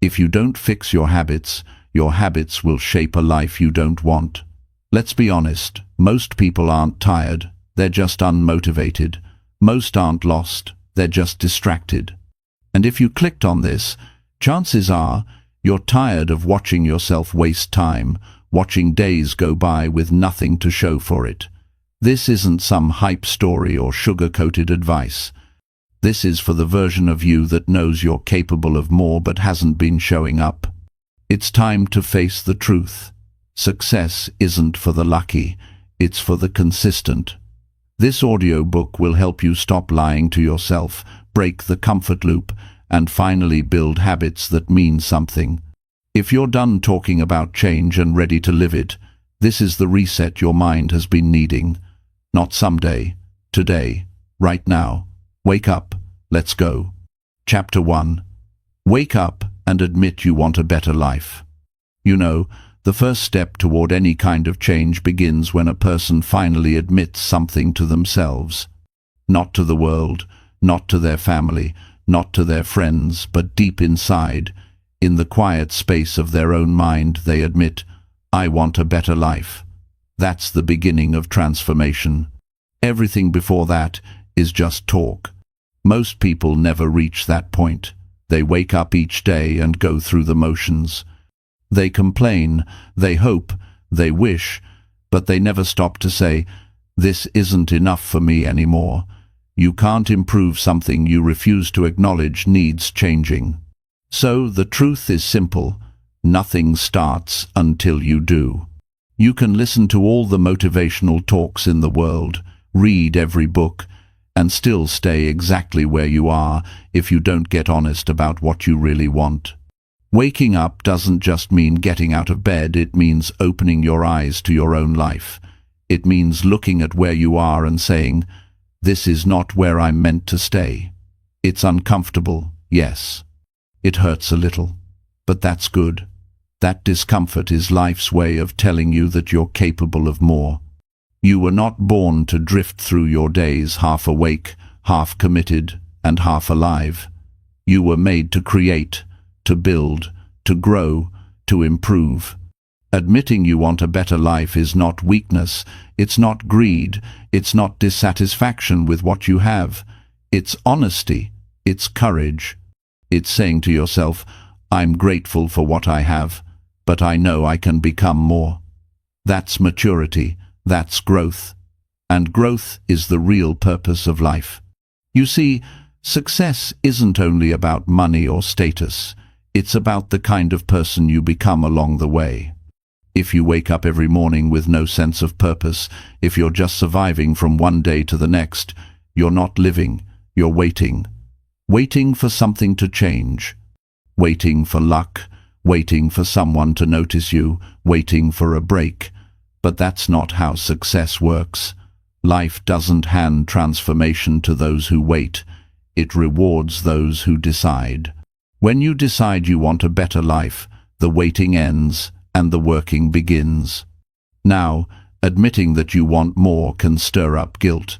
If you don't fix your habits will shape a life you don't want. Let's be honest, most people aren't tired, they're just unmotivated. Most aren't lost, they're just distracted. And if you clicked on this, chances are you're tired of watching yourself waste time, watching days go by with nothing to show for it. This isn't some hype story or sugar-coated advice. This is for the version of you that knows you're capable of more but hasn't been showing up. It's time to face the truth. Success isn't for the lucky, it's for the consistent. This audiobook will help you stop lying to yourself, break the comfort loop, and finally build habits that mean something. If you're done talking about change and ready to live it, this is the reset your mind has been needing. Not someday, today, right now. Wake up, let's go. Chapter 1. Wake up and admit you want a better life. You know, the first step toward any kind of change begins when a person finally admits something to themselves. Not to the world, not to their family, not to their friends, but deep inside, in the quiet space of their own mind, they admit, I want a better life. That's the beginning of transformation. Everything before that is just talk. Most people never reach that point. They wake up each day and go through the motions. They complain, they hope, they wish, but they never stop to say, this isn't enough for me anymore. You can't improve something you refuse to acknowledge needs changing. So the truth is simple. Nothing starts until you do. You can listen to all the motivational talks in the world, read every book, and still stay exactly where you are if you don't get honest about what you really want. Waking up doesn't just mean getting out of bed, it means opening your eyes to your own life. It means looking at where you are and saying, this is not where I'm meant to stay. It's uncomfortable, yes. It hurts a little, but that's good. That discomfort is life's way of telling you that you're capable of more. You were not born to drift through your days half awake, half committed, and half alive. You were made to create, to build, to grow, to improve. Admitting you want a better life is not weakness, it's not greed, it's not dissatisfaction with what you have. It's honesty, it's courage. It's saying to yourself, I'm grateful for what I have, but I know I can become more. That's maturity, that's growth. And growth is the real purpose of life. You see, success isn't only about money or status. It's about the kind of person you become along the way. If you wake up every morning with no sense of purpose, if you're just surviving from one day to the next, you're not living, you're waiting. Waiting for something to change. Waiting for luck, waiting for someone to notice you, waiting for a break. But that's not how success works. Life doesn't hand transformation to those who wait. It rewards those who decide. When you decide you want a better life, the waiting ends and the working begins. Now, admitting that you want more can stir up guilt.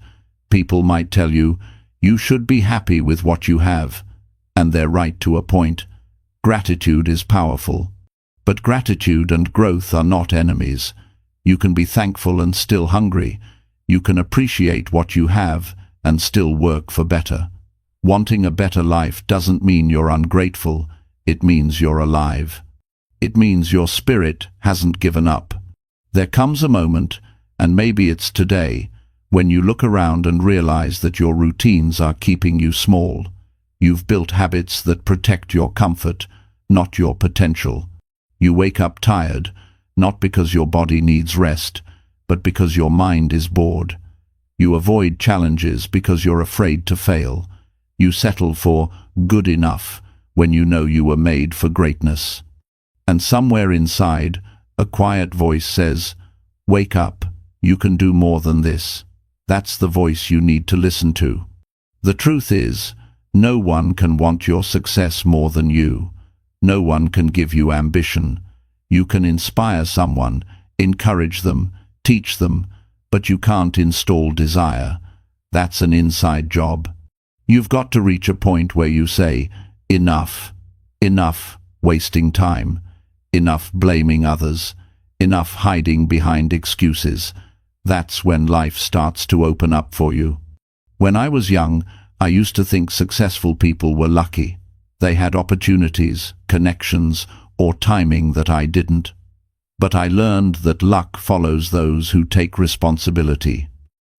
People might tell you, you should be happy with what you have, and they're right to a point. Gratitude is powerful. But gratitude and growth are not enemies. You can be thankful and still hungry. You can appreciate what you have and still work for better. Wanting a better life doesn't mean you're ungrateful, it means you're alive. It means your spirit hasn't given up. There comes a moment, and maybe it's today, when you look around and realize that your routines are keeping you small. You've built habits that protect your comfort, not your potential. You wake up tired, not because your body needs rest, but because your mind is bored. You avoid challenges because you're afraid to fail. You settle for good enough when you know you were made for greatness. And somewhere inside, a quiet voice says, wake up, you can do more than this. That's the voice you need to listen to. The truth is, no one can want your success more than you. No one can give you ambition. You can inspire someone, encourage them, teach them, but you can't install desire. That's an inside job. You've got to reach a point where you say, enough, enough, wasting time, enough blaming others, enough hiding behind excuses. That's when life starts to open up for you. When I was young, I used to think successful people were lucky. They had opportunities, connections, or timing that I didn't. But I learned that luck follows those who take responsibility.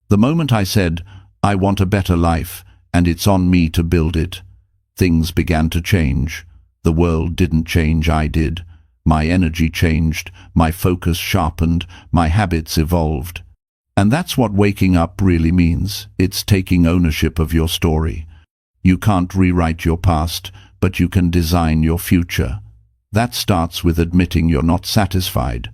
The moment I said, I want a better life, and it's on me to build it, things began to change. The world didn't change, I did. My energy changed, my focus sharpened, my habits evolved. And that's what waking up really means. It's taking ownership of your story. You can't rewrite your past, but you can design your future. That starts with admitting you're not satisfied.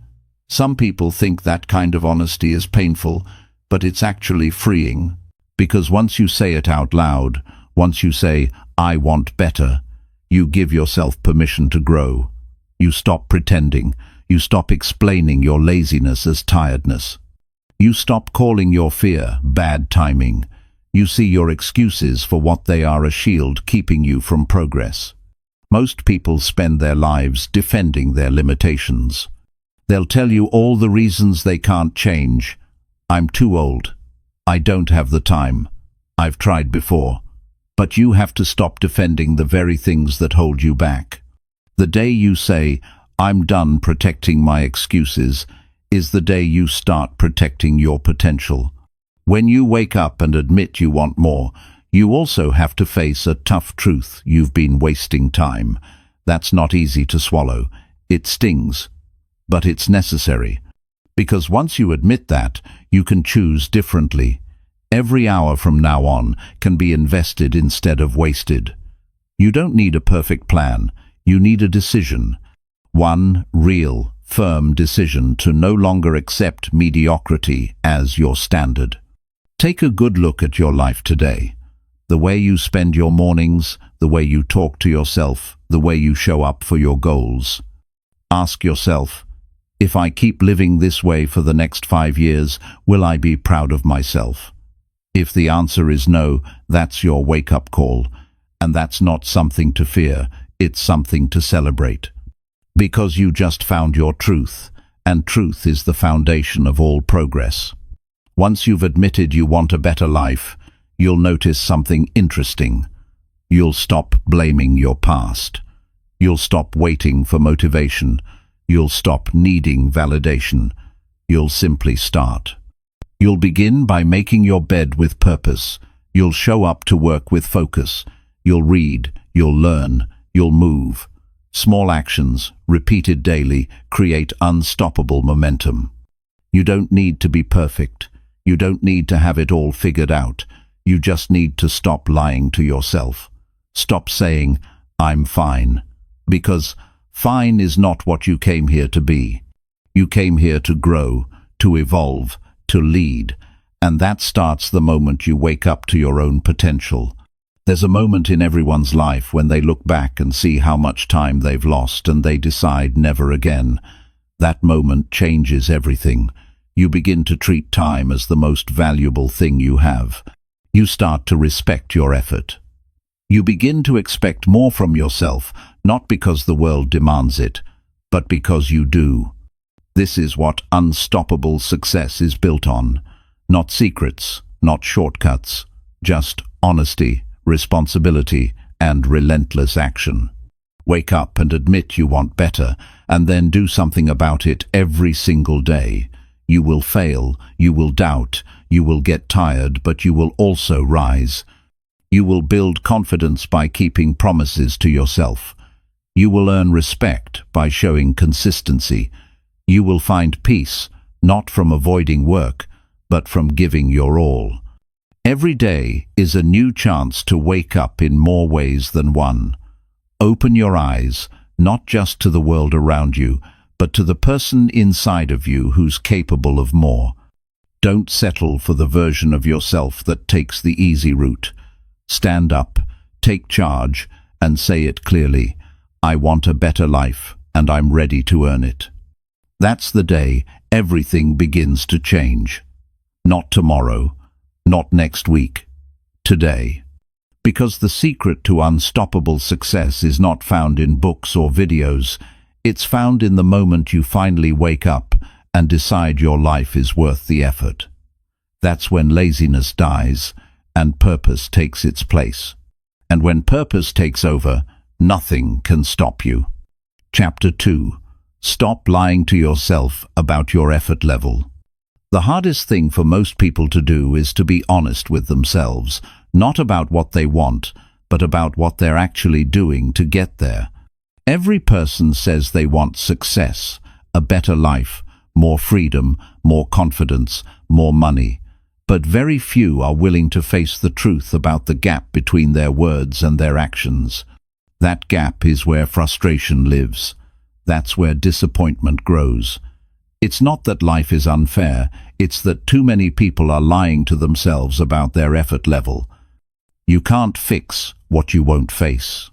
Some people think that kind of honesty is painful, but it's actually freeing. Because once you say it out loud, once you say, I want better, you give yourself permission to grow. You stop pretending. You stop explaining your laziness as tiredness. You stop calling your fear bad timing. You see your excuses for what they are, a shield keeping you from progress. Most people spend their lives defending their limitations. They'll tell you all the reasons they can't change. I'm too old. I don't have the time. I've tried before. But you have to stop defending the very things that hold you back. The day you say, I'm done protecting my excuses, is the day you start protecting your potential. When you wake up and admit you want more, you also have to face a tough truth: you've been wasting time. That's not easy to swallow. It stings. But it's necessary. Because once you admit that, you can choose differently. Every hour from now on can be invested instead of wasted. You don't need a perfect plan. You need a decision. One real, firm decision to no longer accept mediocrity as your standard. Take a good look at your life today. The way you spend your mornings, the way you talk to yourself, the way you show up for your goals. Ask yourself, if I keep living this way for the next 5 years, will I be proud of myself? If the answer is no, that's your wake-up call. And that's not something to fear, it's something to celebrate. Because you just found your truth, and truth is the foundation of all progress. Once you've admitted you want a better life, you'll notice something interesting. You'll stop blaming your past. You'll stop waiting for motivation. You'll stop needing validation. You'll simply start. You'll begin by making your bed with purpose. You'll show up to work with focus. You'll read, you'll learn, you'll move. Small actions, repeated daily, create unstoppable momentum. You don't need to be perfect. You don't need to have it all figured out. You just need to stop lying to yourself. Stop saying, I'm fine. Because fine is not what you came here to be. You came here to grow, to evolve, to lead. And that starts the moment you wake up to your own potential. There's a moment in everyone's life when they look back and see how much time they've lost and they decide never again. That moment changes everything. You begin to treat time as the most valuable thing you have. You start to respect your effort. You begin to expect more from yourself, not because the world demands it, but because you do. This is what unstoppable success is built on. Not secrets, not shortcuts, just honesty, responsibility, and relentless action. Wake up and admit you want better, and then do something about it every single day. You will fail, you will doubt, you will get tired, but you will also rise. You will build confidence by keeping promises to yourself. You will earn respect by showing consistency. You will find peace, not from avoiding work, but from giving your all. Every day is a new chance to wake up in more ways than one. Open your eyes, not just to the world around you, but to the person inside of you who's capable of more. Don't settle for the version of yourself that takes the easy route. Stand up, take charge, and say it clearly. I want a better life, and I'm ready to earn it. That's the day everything begins to change. Not tomorrow, not next week, today. Because the secret to unstoppable success is not found in books or videos. It's found in the moment you finally wake up and decide your life is worth the effort. That's when laziness dies and purpose takes its place. And when purpose takes over, nothing can stop you. Chapter 2. Stop lying to yourself about your effort level. The hardest thing for most people to do is to be honest with themselves, not about what they want, but about what they're actually doing to get there. Every person says they want success, a better life, more freedom, more confidence, more money. But very few are willing to face the truth about the gap between their words and their actions. That gap is where frustration lives. That's where disappointment grows. It's not that life is unfair, it's that too many people are lying to themselves about their effort level. You can't fix what you won't face.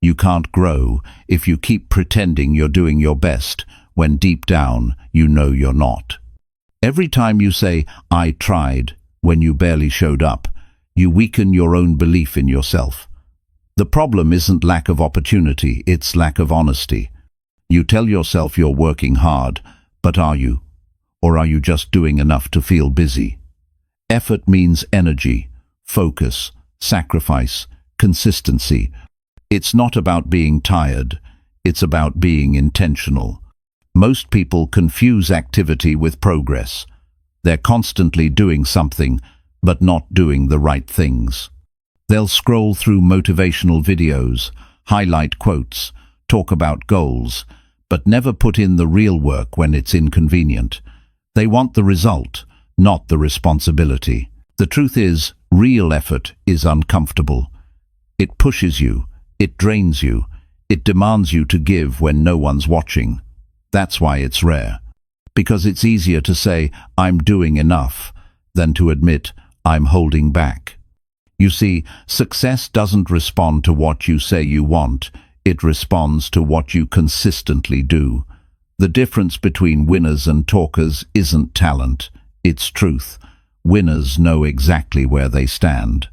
You can't grow if you keep pretending you're doing your best when deep down you know you're not. Every time you say, "I tried," when you barely showed up, you weaken your own belief in yourself. The problem isn't lack of opportunity, it's lack of honesty. You tell yourself you're working hard, but are you? Or are you just doing enough to feel busy? Effort means energy, focus, sacrifice, consistency. It's not about being tired, it's about being intentional. Most people confuse activity with progress. They're constantly doing something, but not doing the right things. They'll scroll through motivational videos, highlight quotes, talk about goals, but never put in the real work when it's inconvenient. They want the result, not the responsibility. The truth is, real effort is uncomfortable. It pushes you, it drains you, it demands you to give when no one's watching. That's why it's rare. Because it's easier to say, "I'm doing enough," than to admit, "I'm holding back." You see, success doesn't respond to what you say you want, it responds to what you consistently do. The difference between winners and talkers isn't talent, it's truth. Winners know exactly where they stand.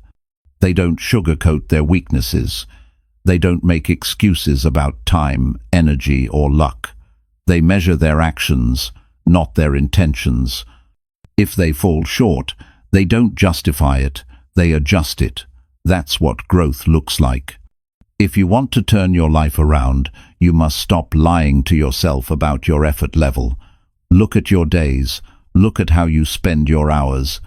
They don't sugarcoat their weaknesses. They don't make excuses about time, energy, or luck. They measure their actions, not their intentions. If they fall short, they don't justify it, they adjust it. That's what growth looks like. If you want to turn your life around, you must stop lying to yourself about your effort level. Look at your days. Look at how you spend your hours.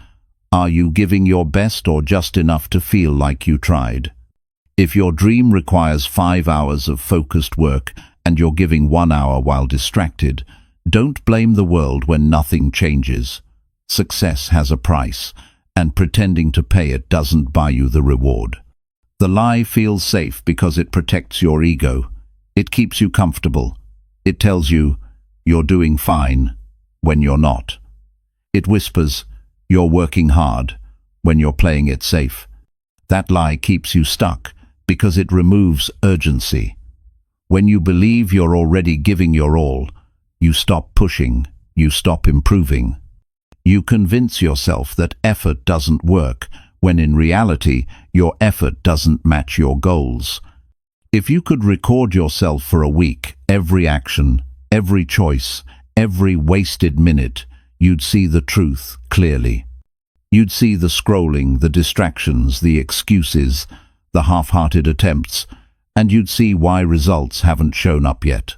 Are you giving your best or just enough to feel like you tried? If your dream requires 5 hours of focused work and you're giving 1 hour while distracted, don't blame the world when nothing changes. Success has a price, and pretending to pay it doesn't buy you the reward. The lie feels safe because it protects your ego. It keeps you comfortable. It tells you, "You're doing fine," when you're not. It whispers, "You're working hard," when you're playing it safe. That lie keeps you stuck because it removes urgency. When you believe you're already giving your all, you stop pushing, you stop improving. You convince yourself that effort doesn't work, when in reality, your effort doesn't match your goals. If you could record yourself for a week, every action, every choice, every wasted minute, you'd see the truth clearly. You'd see the scrolling, the distractions, the excuses, the half-hearted attempts, and you'd see why results haven't shown up yet.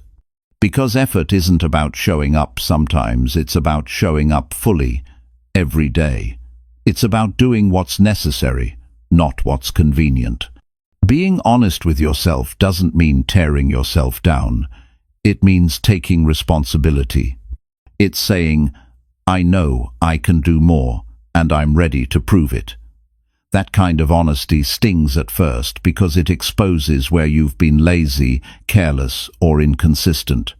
Because effort isn't about showing up sometimes, it's about showing up fully, every day. It's about doing what's necessary, not what's convenient. Being honest with yourself doesn't mean tearing yourself down. It means taking responsibility. It's saying, "I know I can do more, and I'm ready to prove it." That kind of honesty stings at first because it exposes where you've been lazy, careless, or inconsistent.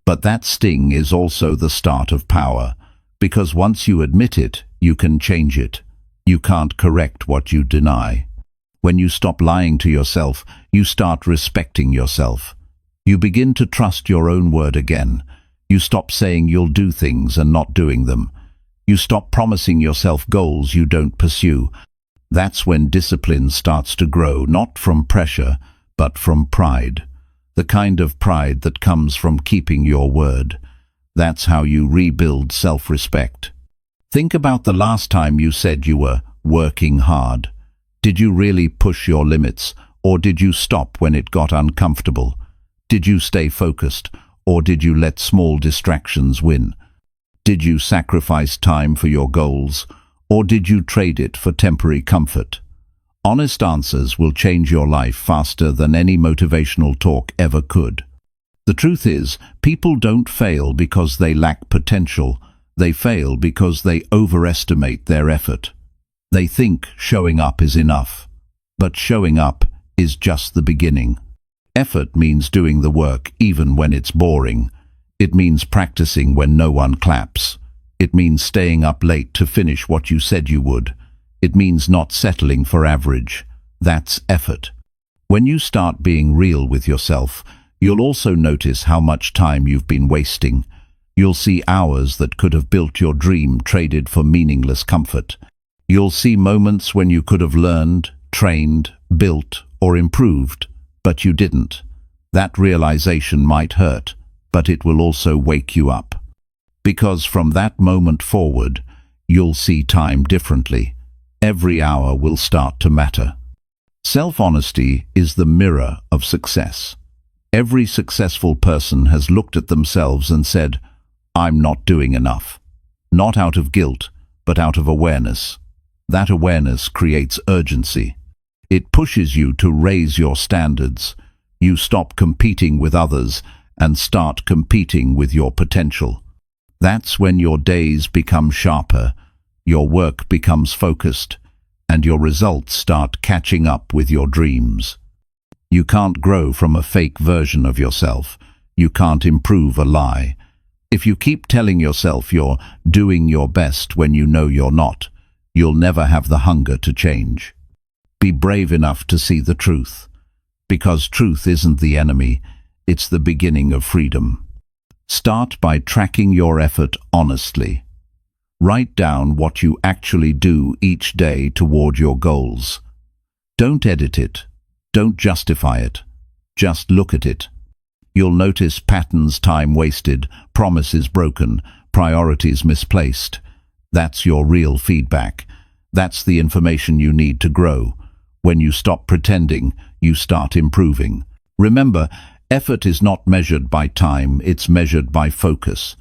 But that sting is also the start of power, because once you admit it, you can change it. You can't correct what you deny. When you stop lying to yourself, you start respecting yourself. You begin to trust your own word again. You stop saying you'll do things and not doing them. You stop promising yourself goals you don't pursue. That's when discipline starts to grow, not from pressure, but from pride. The kind of pride that comes from keeping your word. That's how you rebuild self-respect. Think about the last time you said you were working hard. Did you really push your limits, or did you stop when it got uncomfortable? Did you stay focused, or did you let small distractions win? Did you sacrifice time for your goals, or did you trade it for temporary comfort? Honest answers will change your life faster than any motivational talk ever could. The truth is, people don't fail because they lack potential. They fail because they overestimate their effort. They think showing up is enough. But showing up is just the beginning. Effort means doing the work even when it's boring. It means practicing when no one claps. It means staying up late to finish what you said you would. It means not settling for average. That's effort. When you start being real with yourself, you'll also notice how much time you've been wasting. You'll see hours that could have built your dream traded for meaningless comfort. You'll see moments when you could have learned, trained, built, or improved, but you didn't. That realization might hurt, but it will also wake you up. Because from that moment forward, you'll see time differently. Every hour will start to matter. Self-honesty is the mirror of success. Every successful person has looked at themselves and said, "I'm not doing enough." Not out of guilt, but out of awareness. That awareness creates urgency. It pushes you to raise your standards. You stop competing with others and start competing with your potential. That's when your days become sharper, your work becomes focused, and your results start catching up with your dreams. You can't grow from a fake version of yourself. You can't improve a lie. If you keep telling yourself you're doing your best when you know you're not, you'll never have the hunger to change. Be brave enough to see the truth. Because truth isn't the enemy, it's the beginning of freedom. Start by tracking your effort honestly. Write down what you actually do each day toward your goals. Don't edit it. Don't justify it. Just look at it. You'll notice patterns: time wasted, promises broken, priorities misplaced. That's your real feedback. That's the information you need to grow. When you stop pretending, you start improving. Remember, effort is not measured by time, it's measured by focus.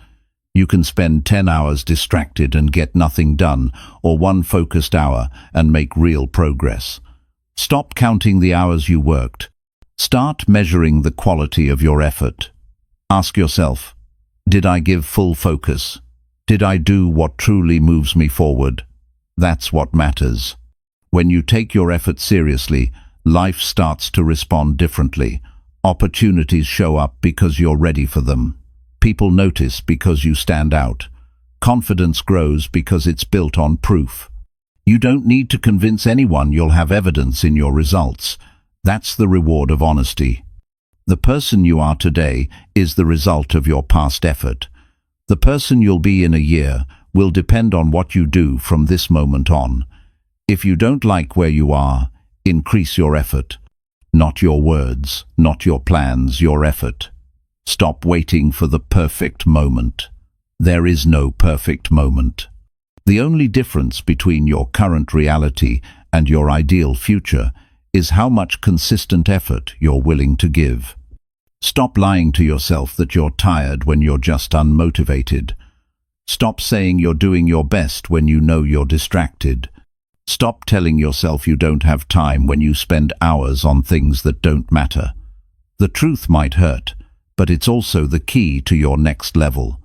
You can spend 10 hours distracted and get nothing done, or one focused hour and make real progress. Stop counting the hours you worked. Start measuring the quality of your effort. Ask yourself, did I give full focus? Did I do what truly moves me forward? That's what matters. When you take your effort seriously, life starts to respond differently. Opportunities show up because you're ready for them. People notice because you stand out. Confidence grows because it's built on proof. You don't need to convince anyone, you'll have evidence in your results. That's the reward of honesty. The person you are today is the result of your past effort. The person you'll be in a year will depend on what you do from this moment on. If you don't like where you are, increase your effort. Not your words, not your plans, your effort. Stop waiting for the perfect moment. There is no perfect moment. The only difference between your current reality and your ideal future is how much consistent effort you're willing to give. Stop lying to yourself that you're tired when you're just unmotivated. Stop saying you're doing your best when you know you're distracted. Stop telling yourself you don't have time when you spend hours on things that don't matter. The truth might hurt, but it's also the key to your next level.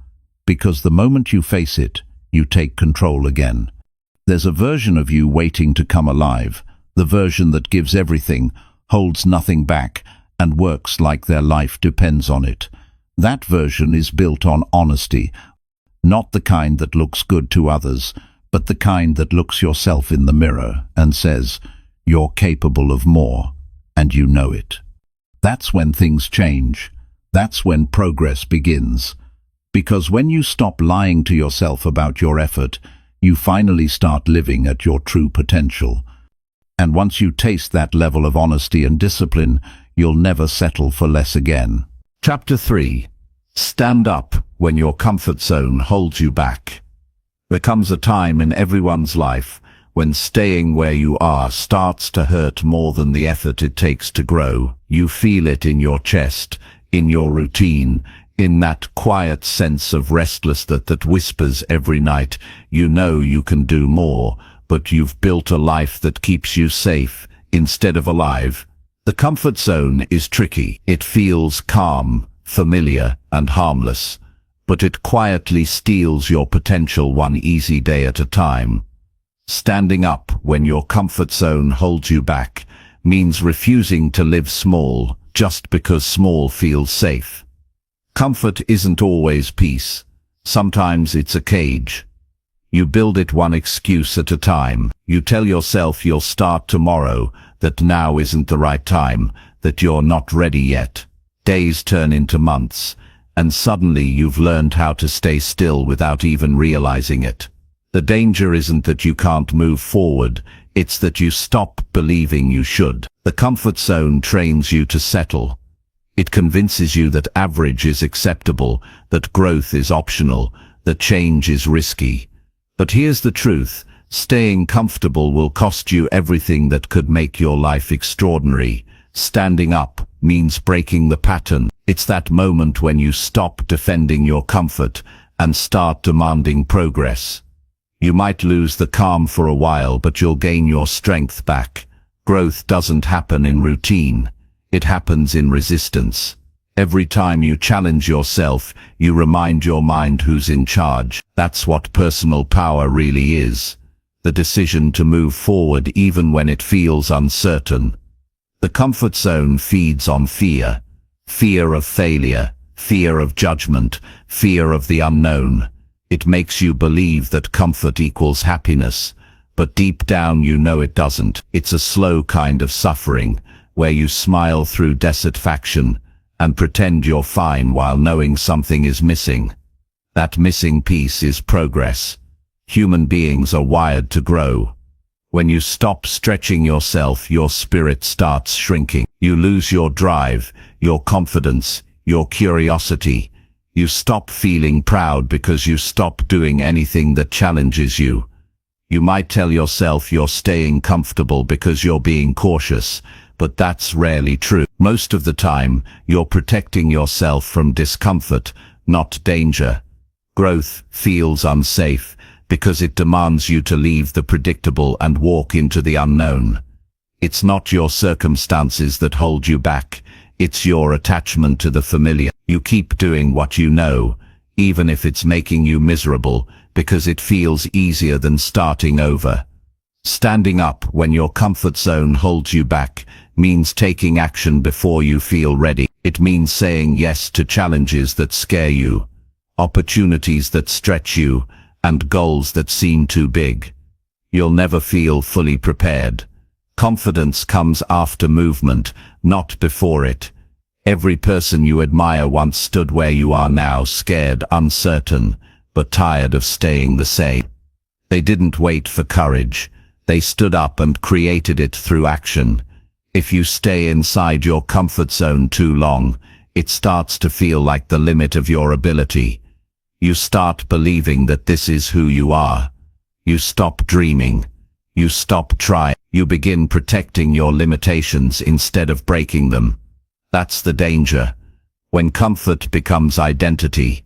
Because the moment you face it, you take control again. There's a version of you waiting to come alive, the version that gives everything, holds nothing back, and works like their life depends on it. That version is built on honesty, not the kind that looks good to others, but the kind that looks yourself in the mirror and says, you're capable of more, and you know it. That's when things change. That's when progress begins. Because when you stop lying to yourself about your effort, you finally start living at your true potential. And once you taste that level of honesty and discipline, you'll never settle for less again. Chapter 3. Stand up when your comfort zone holds you back. There comes a time in everyone's life when staying where you are starts to hurt more than the effort it takes to grow. You feel it in your chest, in your routine, in that quiet sense of restlessness that whispers every night. You know you can do more, but you've built a life that keeps you safe instead of alive. The comfort zone is tricky. It feels calm, familiar, and harmless, but it quietly steals your potential one easy day at a time. Standing up when your comfort zone holds you back means refusing to live small just because small feels safe. Comfort isn't always peace. Sometimes it's a cage. You build it one excuse at a time. You tell yourself you'll start tomorrow, that now isn't the right time, that you're not ready yet. Days turn into months, and suddenly you've learned how to stay still without even realizing it. The danger isn't that you can't move forward, it's that you stop believing you should. The comfort zone trains you to settle. It convinces you that average is acceptable, that growth is optional, that change is risky. But here's the truth, staying comfortable will cost you everything that could make your life extraordinary. Standing up means breaking the pattern. It's that moment when you stop defending your comfort and start demanding progress. You might lose the calm for a while, but you'll gain your strength back. Growth doesn't happen in routine. It happens in resistance. Every time you challenge yourself, you remind your mind who's in charge. That's what personal power really is. The decision to move forward even when it feels uncertain. The comfort zone feeds on fear. Fear of failure, fear of judgment, fear of the unknown. It makes you believe that comfort equals happiness, but deep down you know it doesn't. It's a slow kind of suffering, where you smile through dissatisfaction and pretend you're fine while knowing something is missing. That missing piece is progress. Human beings are wired to grow. When you stop stretching yourself, your spirit starts shrinking. You lose your drive, your confidence, your curiosity. You stop feeling proud because you stop doing anything that challenges you. You might tell yourself you're staying comfortable because you're being cautious, but that's rarely true. Most of the time, you're protecting yourself from discomfort, not danger. Growth feels unsafe because it demands you to leave the predictable and walk into the unknown. It's not your circumstances that hold you back, it's your attachment to the familiar. You keep doing what you know, even if it's making you miserable, because it feels easier than starting over. Standing up when your comfort zone holds you back means taking action before you feel ready. It means saying yes to challenges that scare you, opportunities that stretch you, and goals that seem too big. You'll never feel fully prepared. Confidence comes after movement, not before it. Every person you admire once stood where you are now, scared, uncertain, but tired of staying the same. They didn't wait for courage. They stood up and created it through action. If you stay inside your comfort zone too long, it starts to feel like the limit of your ability. You start believing that this is who you are. You stop dreaming. You stop trying. You begin protecting your limitations instead of breaking them. That's the danger. When comfort becomes identity,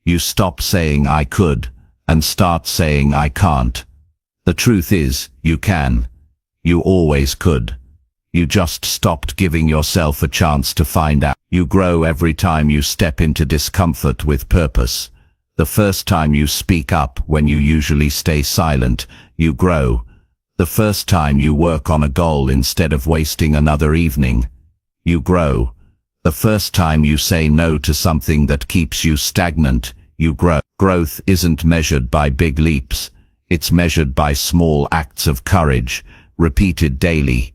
you stop saying I could and start saying I can't. The truth is, you can. You always could. You just stopped giving yourself a chance to find out. You grow every time you step into discomfort with purpose. The first time you speak up when you usually stay silent, you grow. The first time you work on a goal instead of wasting another evening, you grow. The first time you say no to something that keeps you stagnant, you grow. Growth isn't measured by big leaps. It's measured by small acts of courage, repeated daily.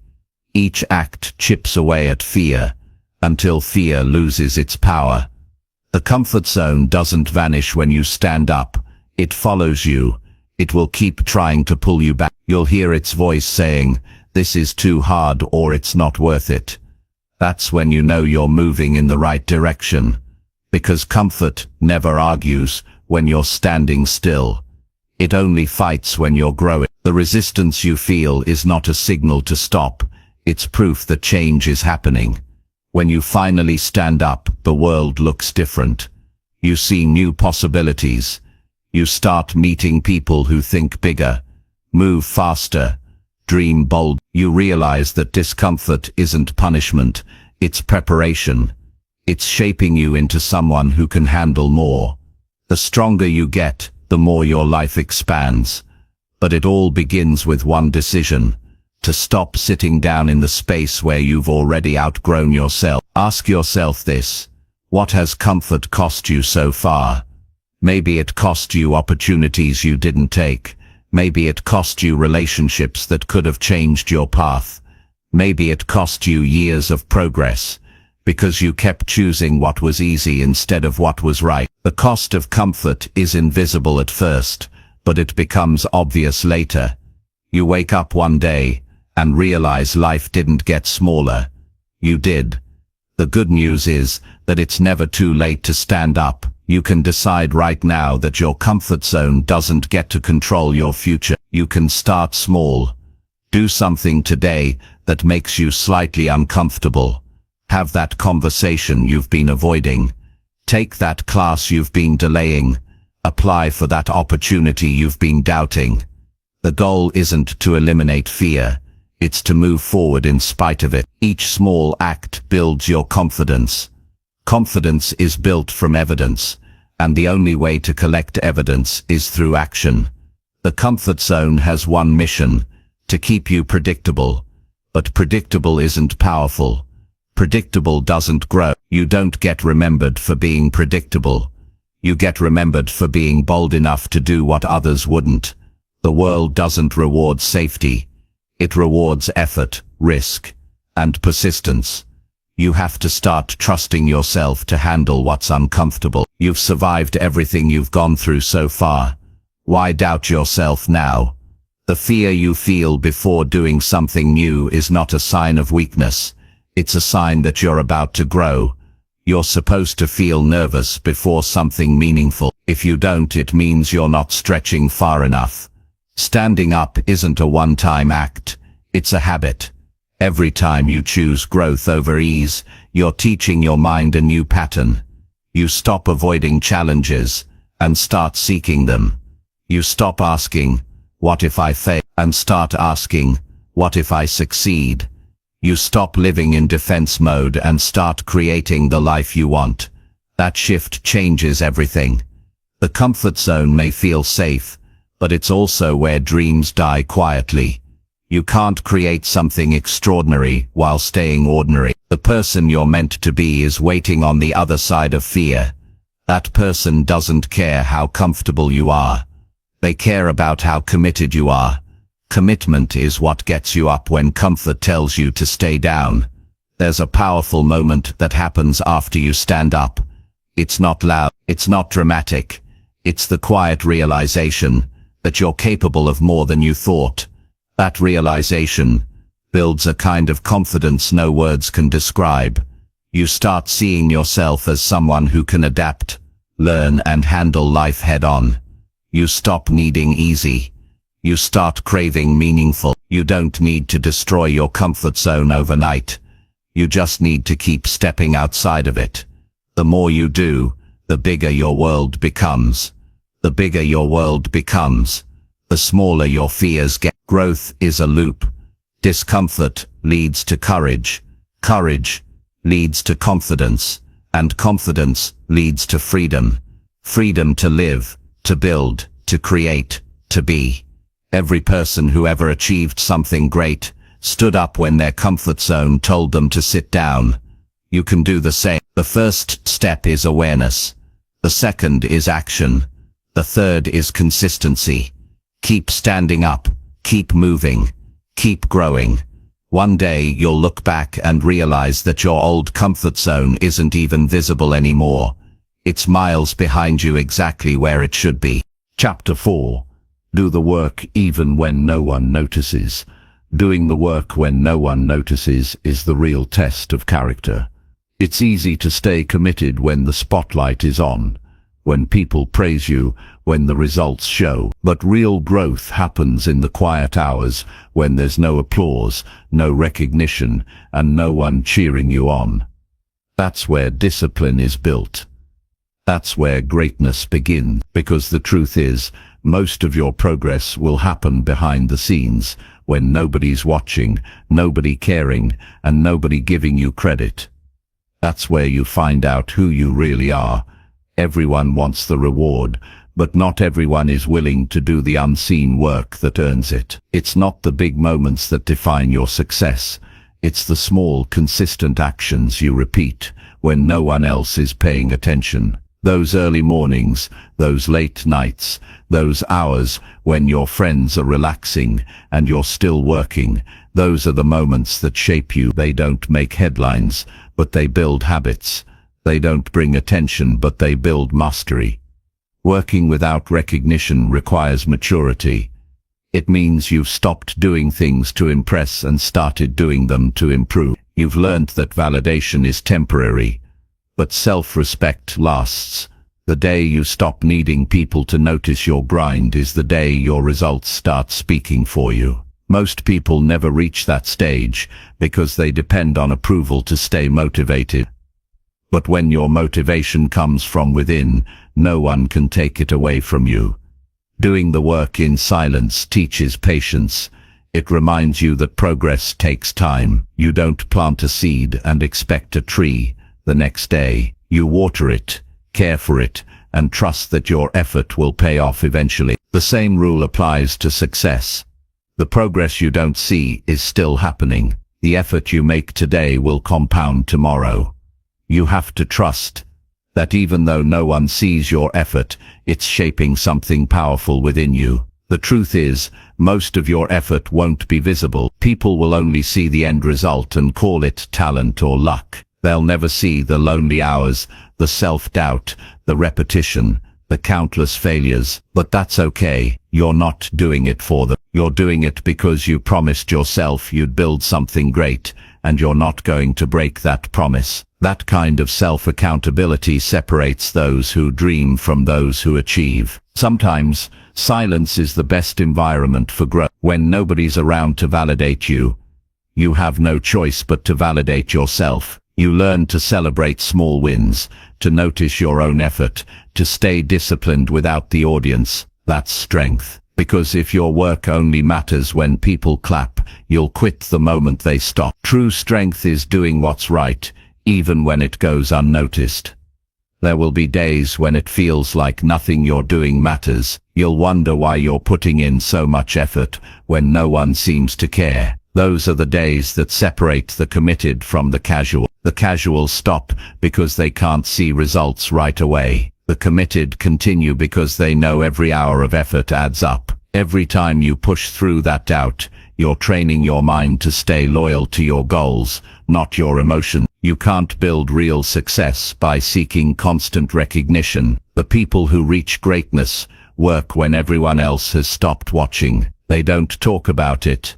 Each act chips away at fear, until fear loses its power. The comfort zone doesn't vanish when you stand up. It follows you. It will keep trying to pull you back. You'll hear its voice saying, this is too hard or it's not worth it. That's when you know you're moving in the right direction. Because comfort never argues when you're standing still. It only fights when you're growing. The resistance you feel is not a signal to stop. It's proof that change is happening. When you finally stand up, the world looks different. You see new possibilities. You start meeting people who think bigger, move faster, dream bold. You realize that discomfort isn't punishment, it's preparation. It's shaping you into someone who can handle more. The stronger you get, the more your life expands. But it all begins with one decision: to stop sitting down in the space where you've already outgrown yourself. Ask yourself this: what has comfort cost you so far? Maybe it cost you opportunities you didn't take. Maybe it cost you relationships that could have changed your path. Maybe it cost you years of progress, because you kept choosing what was easy instead of what was right. The cost of comfort is invisible at first, but it becomes obvious later. You wake up one day and realize life didn't get smaller. You did. The good news is that it's never too late to stand up. You can decide right now that your comfort zone doesn't get to control your future. You can start small. Do something today that makes you slightly uncomfortable. Have that conversation you've been avoiding. Take that class you've been delaying. Apply for that opportunity you've been doubting. The goal isn't to eliminate fear. It's to move forward in spite of it. Each small act builds your confidence. Confidence is built from evidence, and the only way to collect evidence is through action. The comfort zone has one mission: to keep you predictable. But predictable isn't powerful. Predictable doesn't grow. You don't get remembered for being predictable. You get remembered for being bold enough to do what others wouldn't. The world doesn't reward safety. It rewards effort, risk, and persistence. You have to start trusting yourself to handle what's uncomfortable. You've survived everything you've gone through so far. Why doubt yourself now? The fear you feel before doing something new is not a sign of weakness. It's a sign that you're about to grow. You're supposed to feel nervous before something meaningful. If you don't, it means you're not stretching far enough. Standing up isn't a one-time act. It's a habit. Every time you choose growth over ease, you're teaching your mind a new pattern. You stop avoiding challenges and start seeking them. You stop asking, "What if I fail?" and start asking, "What if I succeed?" You stop living in defense mode and start creating the life you want. That shift changes everything. The comfort zone may feel safe, but it's also where dreams die quietly. You can't create something extraordinary while staying ordinary. The person you're meant to be is waiting on the other side of fear. That person doesn't care how comfortable you are. They care about how committed you are. Commitment is what gets you up when comfort tells you to stay down. There's a powerful moment that happens after you stand up. It's not loud, it's not dramatic. It's the quiet realization that you're capable of more than you thought. That realization builds a kind of confidence no words can describe. You start seeing yourself as someone who can adapt, learn, and handle life head-on. You stop needing easy. You start craving meaningful. You don't need to destroy your comfort zone overnight. You just need to keep stepping outside of it. The more you do, the bigger your world becomes. The bigger your world becomes, the smaller your fears get. Growth is a loop. Discomfort leads to courage. Courage leads to confidence. And confidence leads to freedom. Freedom to live, to build, to create, to be. Every person who ever achieved something great stood up when their comfort zone told them to sit down. You can do the same. The first step is awareness. The second is action. The third is consistency. Keep standing up. Keep moving. Keep growing. One day you'll look back and realize that your old comfort zone isn't even visible anymore. It's miles behind you, exactly where it should be. Chapter 4. Do the work even when no one notices. Doing the work when no one notices is the real test of character. It's easy to stay committed when the spotlight is on, when people praise you, when the results show. But real growth happens in the quiet hours, when there's no applause, no recognition, and no one cheering you on. That's where discipline is built. That's where greatness begins, because the truth is, most of your progress will happen behind the scenes, when nobody's watching, nobody caring, and nobody giving you credit. That's where you find out who you really are. Everyone wants the reward, but not everyone is willing to do the unseen work that earns it. It's not the big moments that define your success. It's the small, consistent actions you repeat when no one else is paying attention. Those early mornings, those late nights, those hours when your friends are relaxing and you're still working, those are the moments that shape you. They don't make headlines, but they build habits. They don't bring attention, but they build mastery. Working without recognition requires maturity. It means you've stopped doing things to impress and started doing them to improve. You've learned that validation is temporary, but self-respect lasts. The day you stop needing people to notice your grind is the day your results start speaking for you. Most people never reach that stage because they depend on approval to stay motivated. But when your motivation comes from within, no one can take it away from you. Doing the work in silence teaches patience. It reminds you that progress takes time. You don't plant a seed and expect a tree the next day. You water it, care for it, and trust that your effort will pay off eventually. The same rule applies to success. The progress you don't see is still happening. The effort you make today will compound tomorrow. You have to trust that even though no one sees your effort, it's shaping something powerful within you. The truth is, most of your effort won't be visible. People will only see the end result and call it talent or luck. They'll never see the lonely hours, the self-doubt, the repetition, the countless failures. But that's okay. You're not doing it for them. You're doing it because you promised yourself you'd build something great, and you're not going to break that promise. That kind of self-accountability separates those who dream from those who achieve. Sometimes, silence is the best environment for growth. When nobody's around to validate you, you have no choice but to validate yourself. You learn to celebrate small wins, to notice your own effort, to stay disciplined without the audience. That's strength. Because if your work only matters when people clap, you'll quit the moment they stop. True strength is doing what's right, even when it goes unnoticed. There will be days when it feels like nothing you're doing matters. You'll wonder why you're putting in so much effort when no one seems to care. Those are the days that separate the committed from the casual. The casual stop because they can't see results right away. The committed continue because they know every hour of effort adds up. Every time you push through that doubt, you're training your mind to stay loyal to your goals, not your emotions. You can't build real success by seeking constant recognition. The people who reach greatness work when everyone else has stopped watching. They don't talk about it.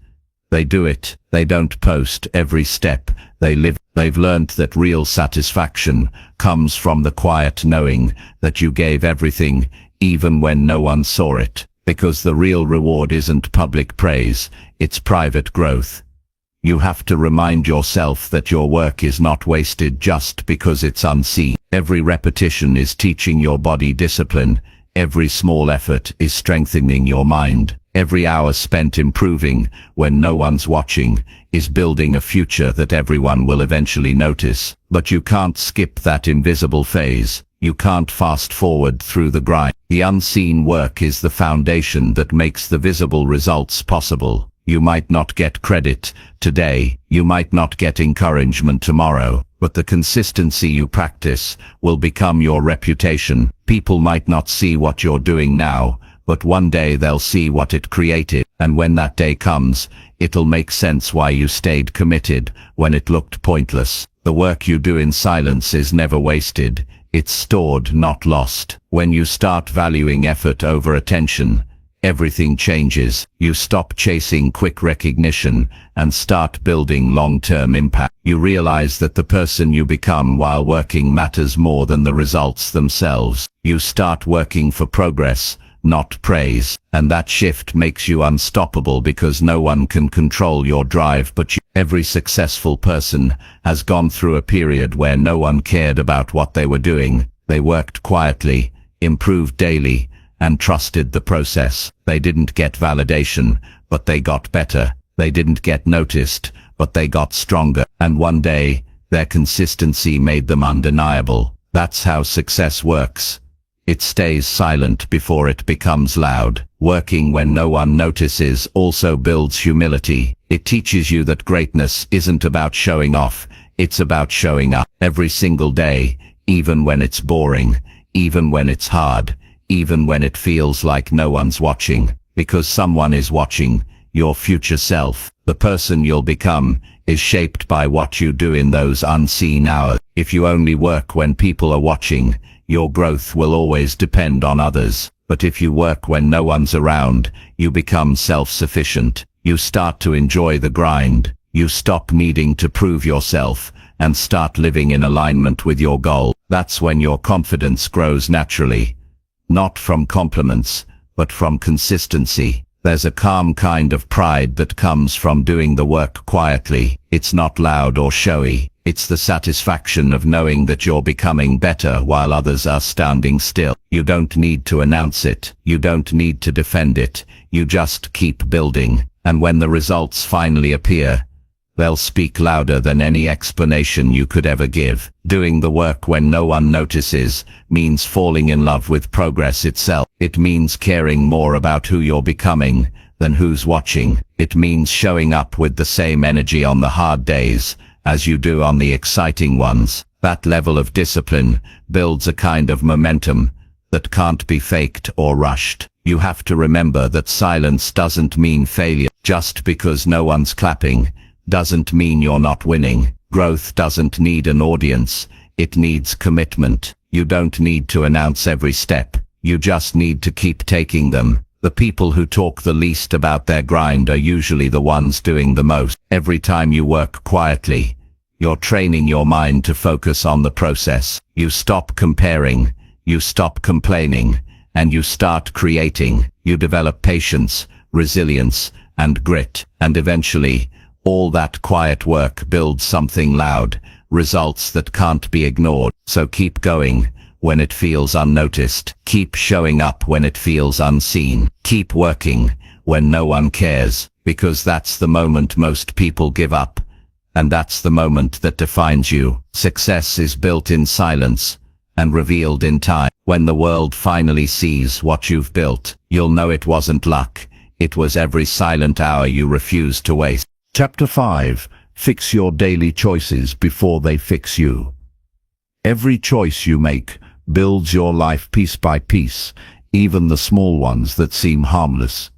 They do it. They don't post every step. They live. They've learned that real satisfaction comes from the quiet knowing that you gave everything, even when no one saw it. Because the real reward isn't public praise, it's private growth. You have to remind yourself that your work is not wasted just because it's unseen. Every repetition is teaching your body discipline. Every small effort is strengthening your mind. Every hour spent improving when no one's watching is building a future that everyone will eventually notice. But you can't skip that invisible phase. You can't fast forward through the grind. The unseen work is the foundation that makes the visible results possible. You might not get credit today, you might not get encouragement tomorrow, but the consistency you practice will become your reputation. People might not see what you're doing now, but one day they'll see what it created. And when that day comes, it'll make sense why you stayed committed when it looked pointless. The work you do in silence is never wasted. It's stored, not lost. When you start valuing effort over attention, everything changes. You stop chasing quick recognition and start building long-term impact. You realize that the person you become while working matters more than the results themselves. You start working for progress, not praise, and that shift makes you unstoppable because no one can control your drive but you. Every successful person has gone through a period where no one cared about what they were doing. They worked quietly, improved daily, and trusted the process. They didn't get validation, but they got better. They didn't get noticed, but they got stronger. And one day, their consistency made them undeniable. That's how success works. It stays silent before it becomes loud. Working when no one notices also builds humility. It teaches you that greatness isn't about showing off, it's about showing up every single day, even when it's boring, even when it's hard, even when it feels like no one's watching, because someone is watching. Your future self, the person you'll become, is shaped by what you do in those unseen hours. If you only work when people are watching, your growth will always depend on others. But if you work when no one's around, you become self-sufficient. You start to enjoy the grind. You stop needing to prove yourself and start living in alignment with your goal. That's when your confidence grows naturally. Not from compliments, but from consistency. There's a calm kind of pride that comes from doing the work quietly. It's not loud or showy. It's the satisfaction of knowing that you're becoming better while others are standing still. You don't need to announce it. You don't need to defend it. You just keep building. And when the results finally appear, they'll speak louder than any explanation you could ever give. Doing the work when no one notices means falling in love with progress itself. It means caring more about who you're becoming than who's watching. It means showing up with the same energy on the hard days as you do on the exciting ones. That level of discipline builds a kind of momentum that can't be faked or rushed. You have to remember that silence doesn't mean failure. Just because no one's clapping doesn't mean you're not winning. Growth doesn't need an audience. It needs commitment. You don't need to announce every step. You just need to keep taking them. The people who talk the least about their grind are usually the ones doing the most. Every time you work quietly, you're training your mind to focus on the process. You stop comparing, you stop complaining, and you start creating. You develop patience, resilience, and grit. And eventually, all that quiet work builds something loud, results that can't be ignored. So keep going when it feels unnoticed. Keep showing up when it feels unseen. Keep working when no one cares, because that's the moment most people give up. And that's the moment that defines you. Success is built in silence and revealed in time. When the world finally sees what you've built, you'll know it wasn't luck. It was every silent hour you refused to waste. Chapter 5. Fix your daily choices before they fix you. Every choice you make builds your life piece by piece, even the small ones that seem harmless.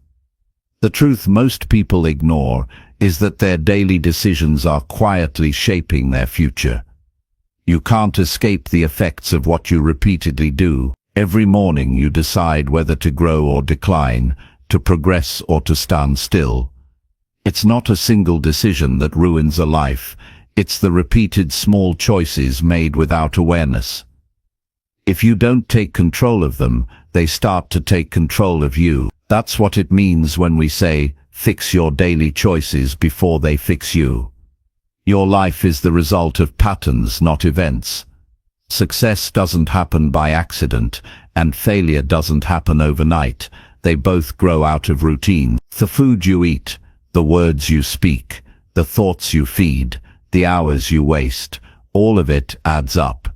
The truth most people ignore is that their daily decisions are quietly shaping their future. You can't escape the effects of what you repeatedly do. Every morning you decide whether to grow or decline, to progress or to stand still. It's not a single decision that ruins a life. It's the repeated small choices made without awareness. If you don't take control of them, they start to take control of you. That's what it means when we say, fix your daily choices before they fix you. Your life is the result of patterns, not events. Success doesn't happen by accident, and failure doesn't happen overnight. They both grow out of routine. The food you eat, the words you speak, the thoughts you feed, the hours you waste, all of it adds up.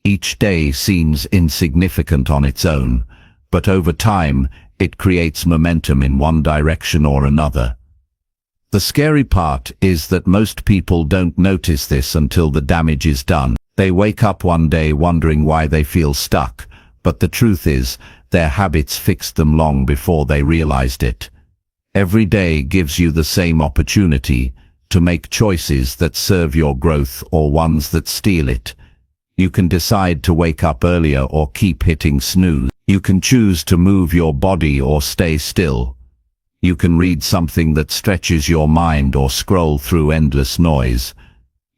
Each day seems insignificant on its own, but over time, it creates momentum in one direction or another. The scary part is that most people don't notice this until the damage is done. They wake up one day wondering why they feel stuck, but the truth is, their habits fixed them long before they realized it. Every day gives you the same opportunity to make choices that serve your growth or ones that steal it. You can decide to wake up earlier or keep hitting snooze. You can choose to move your body or stay still. You can read something that stretches your mind or scroll through endless noise.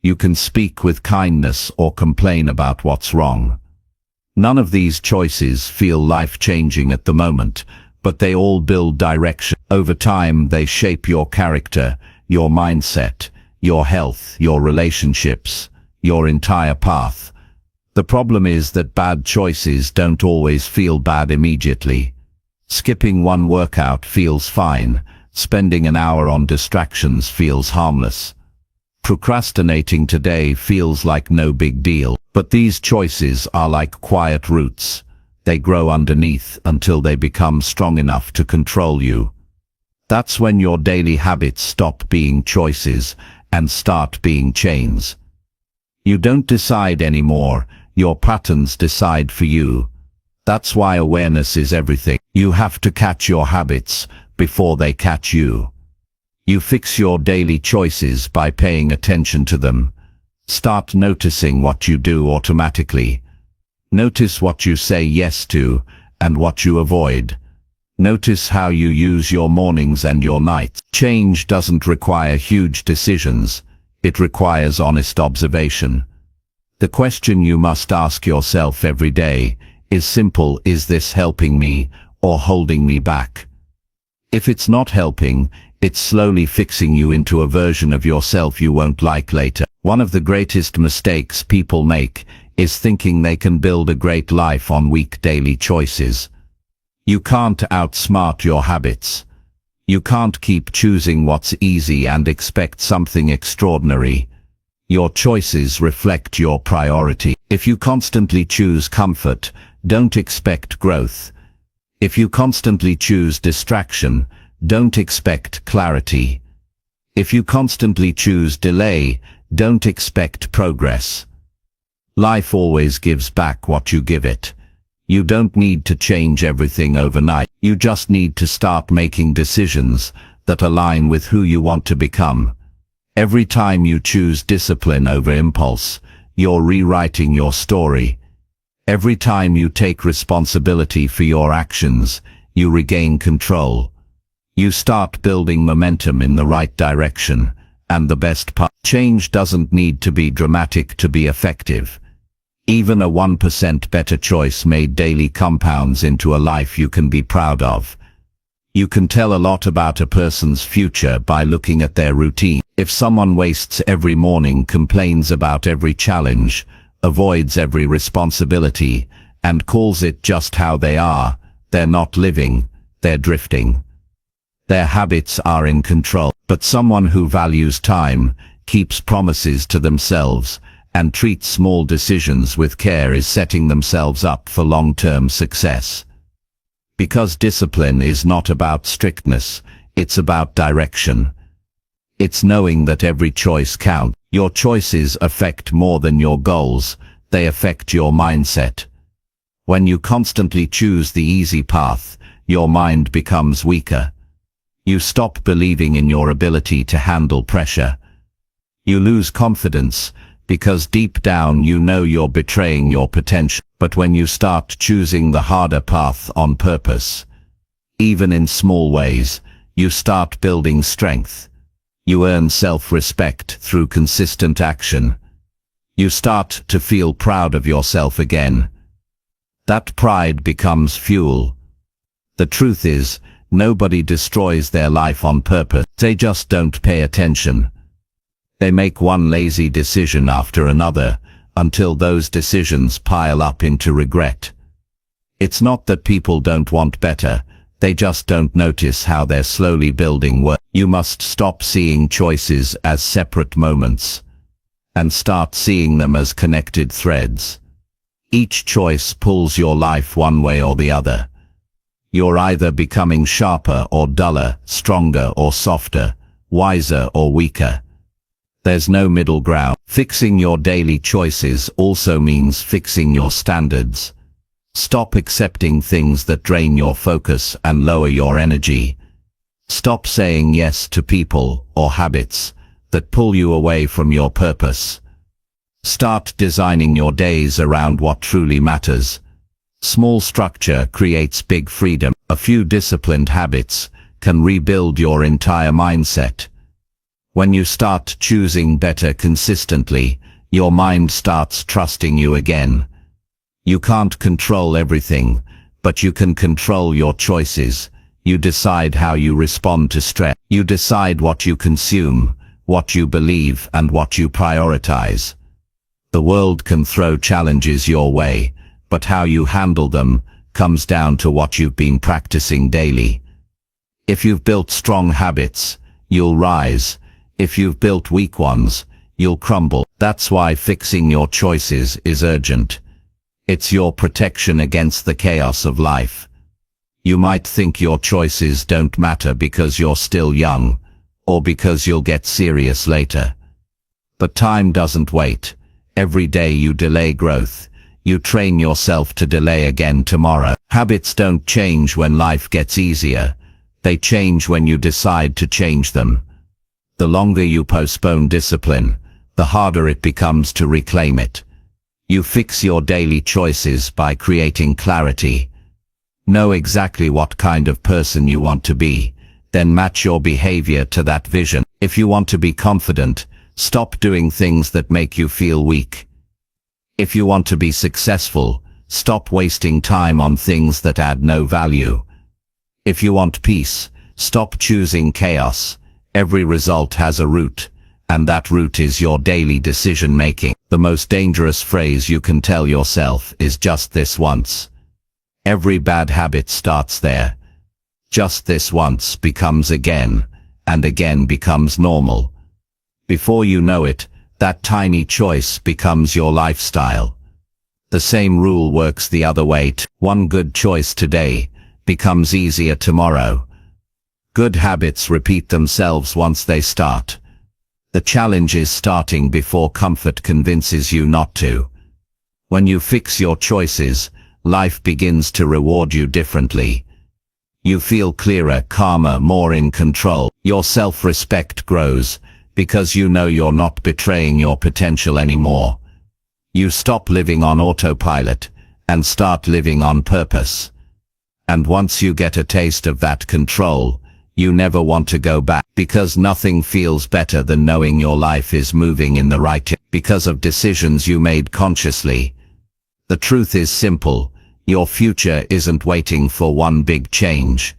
You can speak with kindness or complain about what's wrong. None of these choices feel life-changing at the moment, but they all build direction. Over time, they shape your character, your mindset, your health, your relationships, your entire path. The problem is that bad choices don't always feel bad immediately. Skipping one workout feels fine. Spending an hour on distractions feels harmless. Procrastinating today feels like no big deal. But these choices are like quiet roots. They grow underneath until they become strong enough to control you. That's when your daily habits stop being choices and start being chains. You don't decide anymore. Your patterns decide for you. That's why awareness is everything. You have to catch your habits before they catch you. You fix your daily choices by paying attention to them. Start noticing what you do automatically. Notice what you say yes to and what you avoid. Notice how you use your mornings and your nights. Change doesn't require huge decisions. It requires honest observation. The question you must ask yourself every day is simple: is this helping me or holding me back? If it's not helping, it's slowly fixing you into a version of yourself you won't like later. One of the greatest mistakes people make is thinking they can build a great life on weak daily choices. You can't outsmart your habits. You can't keep choosing what's easy and expect something extraordinary. Your choices reflect your priority. If you constantly choose comfort, don't expect growth. If you constantly choose distraction, don't expect clarity. If you constantly choose delay, don't expect progress. Life always gives back what you give it. You don't need to change everything overnight. You just need to start making decisions that align with who you want to become. Every time you choose discipline over impulse, you're rewriting your story. Every time you take responsibility for your actions, you regain control. You start building momentum in the right direction, and the best part: change doesn't need to be dramatic to be effective. Even a 1% better choice made daily compounds into a life you can be proud of. You can tell a lot about a person's future by looking at their routine. If someone wastes every morning, complains about every challenge, avoids every responsibility, and calls it just how they are, they're not living, they're drifting. Their habits are in control. But someone who values time, keeps promises to themselves, and treats small decisions with care is setting themselves up for long-term success. Because discipline is not about strictness, it's about direction. It's knowing that every choice counts. Your choices affect more than your goals, they affect your mindset. When you constantly choose the easy path, your mind becomes weaker. You stop believing in your ability to handle pressure. You lose confidence, because deep down you know you're betraying your potential. But when you start choosing the harder path on purpose, even in small ways, you start building strength. You earn self-respect through consistent action. You start to feel proud of yourself again. That pride becomes fuel. The truth is, nobody destroys their life on purpose. They just don't pay attention. They make one lazy decision after another, until those decisions pile up into regret. It's not that people don't want better, they just don't notice how they're slowly building work. You must stop seeing choices as separate moments, and start seeing them as connected threads. Each choice pulls your life one way or the other. You're either becoming sharper or duller, stronger or softer, wiser or weaker. There's no middle ground. Fixing your daily choices also means fixing your standards. Stop accepting things that drain your focus and lower your energy. Stop saying yes to people or habits that pull you away from your purpose. Start designing your days around what truly matters. Small structure creates big freedom. A few disciplined habits can rebuild your entire mindset. When you start choosing better consistently, your mind starts trusting you again. You can't control everything, but you can control your choices. You decide how you respond to stress. You decide what you consume, what you believe, and what you prioritize. The world can throw challenges your way, but how you handle them comes down to what you've been practicing daily. If you've built strong habits, you'll rise. If you've built weak ones, you'll crumble. That's why fixing your choices is urgent. It's your protection against the chaos of life. You might think your choices don't matter because you're still young, or because you'll get serious later. But time doesn't wait. Every day you delay growth, you train yourself to delay again tomorrow. Habits don't change when life gets easier. They change when you decide to change them. The longer you postpone discipline, the harder it becomes to reclaim it. You fix your daily choices by creating clarity. Know exactly what kind of person you want to be, then match your behavior to that vision. If you want to be confident, stop doing things that make you feel weak. If you want to be successful, stop wasting time on things that add no value. If you want peace, stop choosing chaos. Every result has a root, and that root is your daily decision-making. The most dangerous phrase you can tell yourself is just this once. Every bad habit starts there. Just this once becomes again, and again becomes normal. Before you know it, that tiny choice becomes your lifestyle. The same rule works the other way. One good choice today becomes easier tomorrow. Good habits repeat themselves once they start. The challenge is starting before comfort convinces you not to. When you fix your choices, life begins to reward you differently. You feel clearer, calmer, more in control. Your self-respect grows, because you know you're not betraying your potential anymore. You stop living on autopilot and start living on purpose. And once you get a taste of that control, you never want to go back, because nothing feels better than knowing your life is moving in the right direction because of decisions you made consciously. The truth is simple: your future isn't waiting for one big change.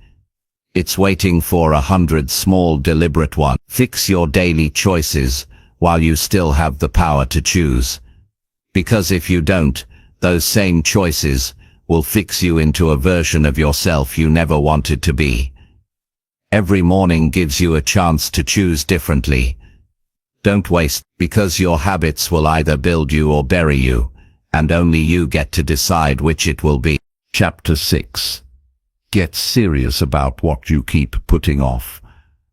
It's waiting for 100 small deliberate ones. Fix your daily choices while you still have the power to choose. Because if you don't, those same choices will fix you into a version of yourself you never wanted to be. Every morning gives you a chance to choose differently. Don't waste, because your habits will either build you or bury you, and only you get to decide which it will be. Chapter 6. Get serious about what you keep putting off.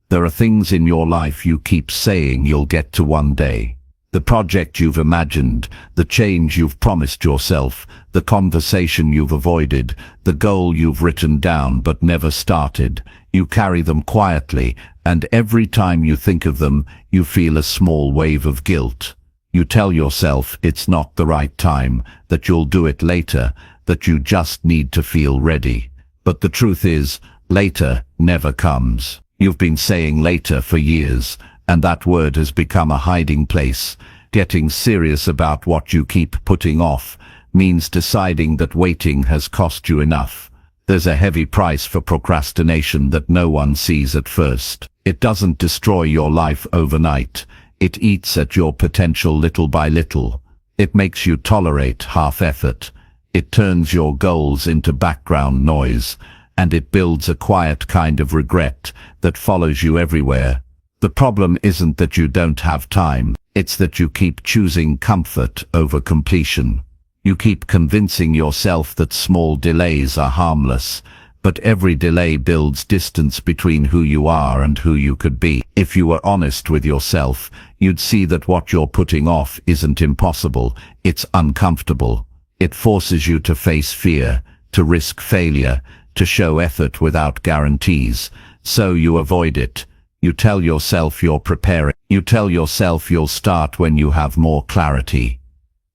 There are things in your life you keep saying you'll get to one day. The project you've imagined, the change you've promised yourself, the conversation you've avoided, the goal you've written down but never started. You carry them quietly, and every time you think of them, you feel a small wave of guilt. You tell yourself it's not the right time, that you'll do it later, that you just need to feel ready. But the truth is, later never comes. You've been saying later for years, and that word has become a hiding place. Getting serious about what you keep putting off means deciding that waiting has cost you enough. There's a heavy price for procrastination that no one sees at first. It doesn't destroy your life overnight. It eats at your potential little by little. It makes you tolerate half effort. It turns your goals into background noise, and it builds a quiet kind of regret that follows you everywhere. The problem isn't that you don't have time, it's that you keep choosing comfort over completion. You keep convincing yourself that small delays are harmless, but every delay builds distance between who you are and who you could be. If you were honest with yourself, you'd see that what you're putting off isn't impossible, it's uncomfortable. It forces you to face fear, to risk failure, to show effort without guarantees. So you avoid it. You tell yourself you're preparing. You tell yourself you'll start when you have more clarity.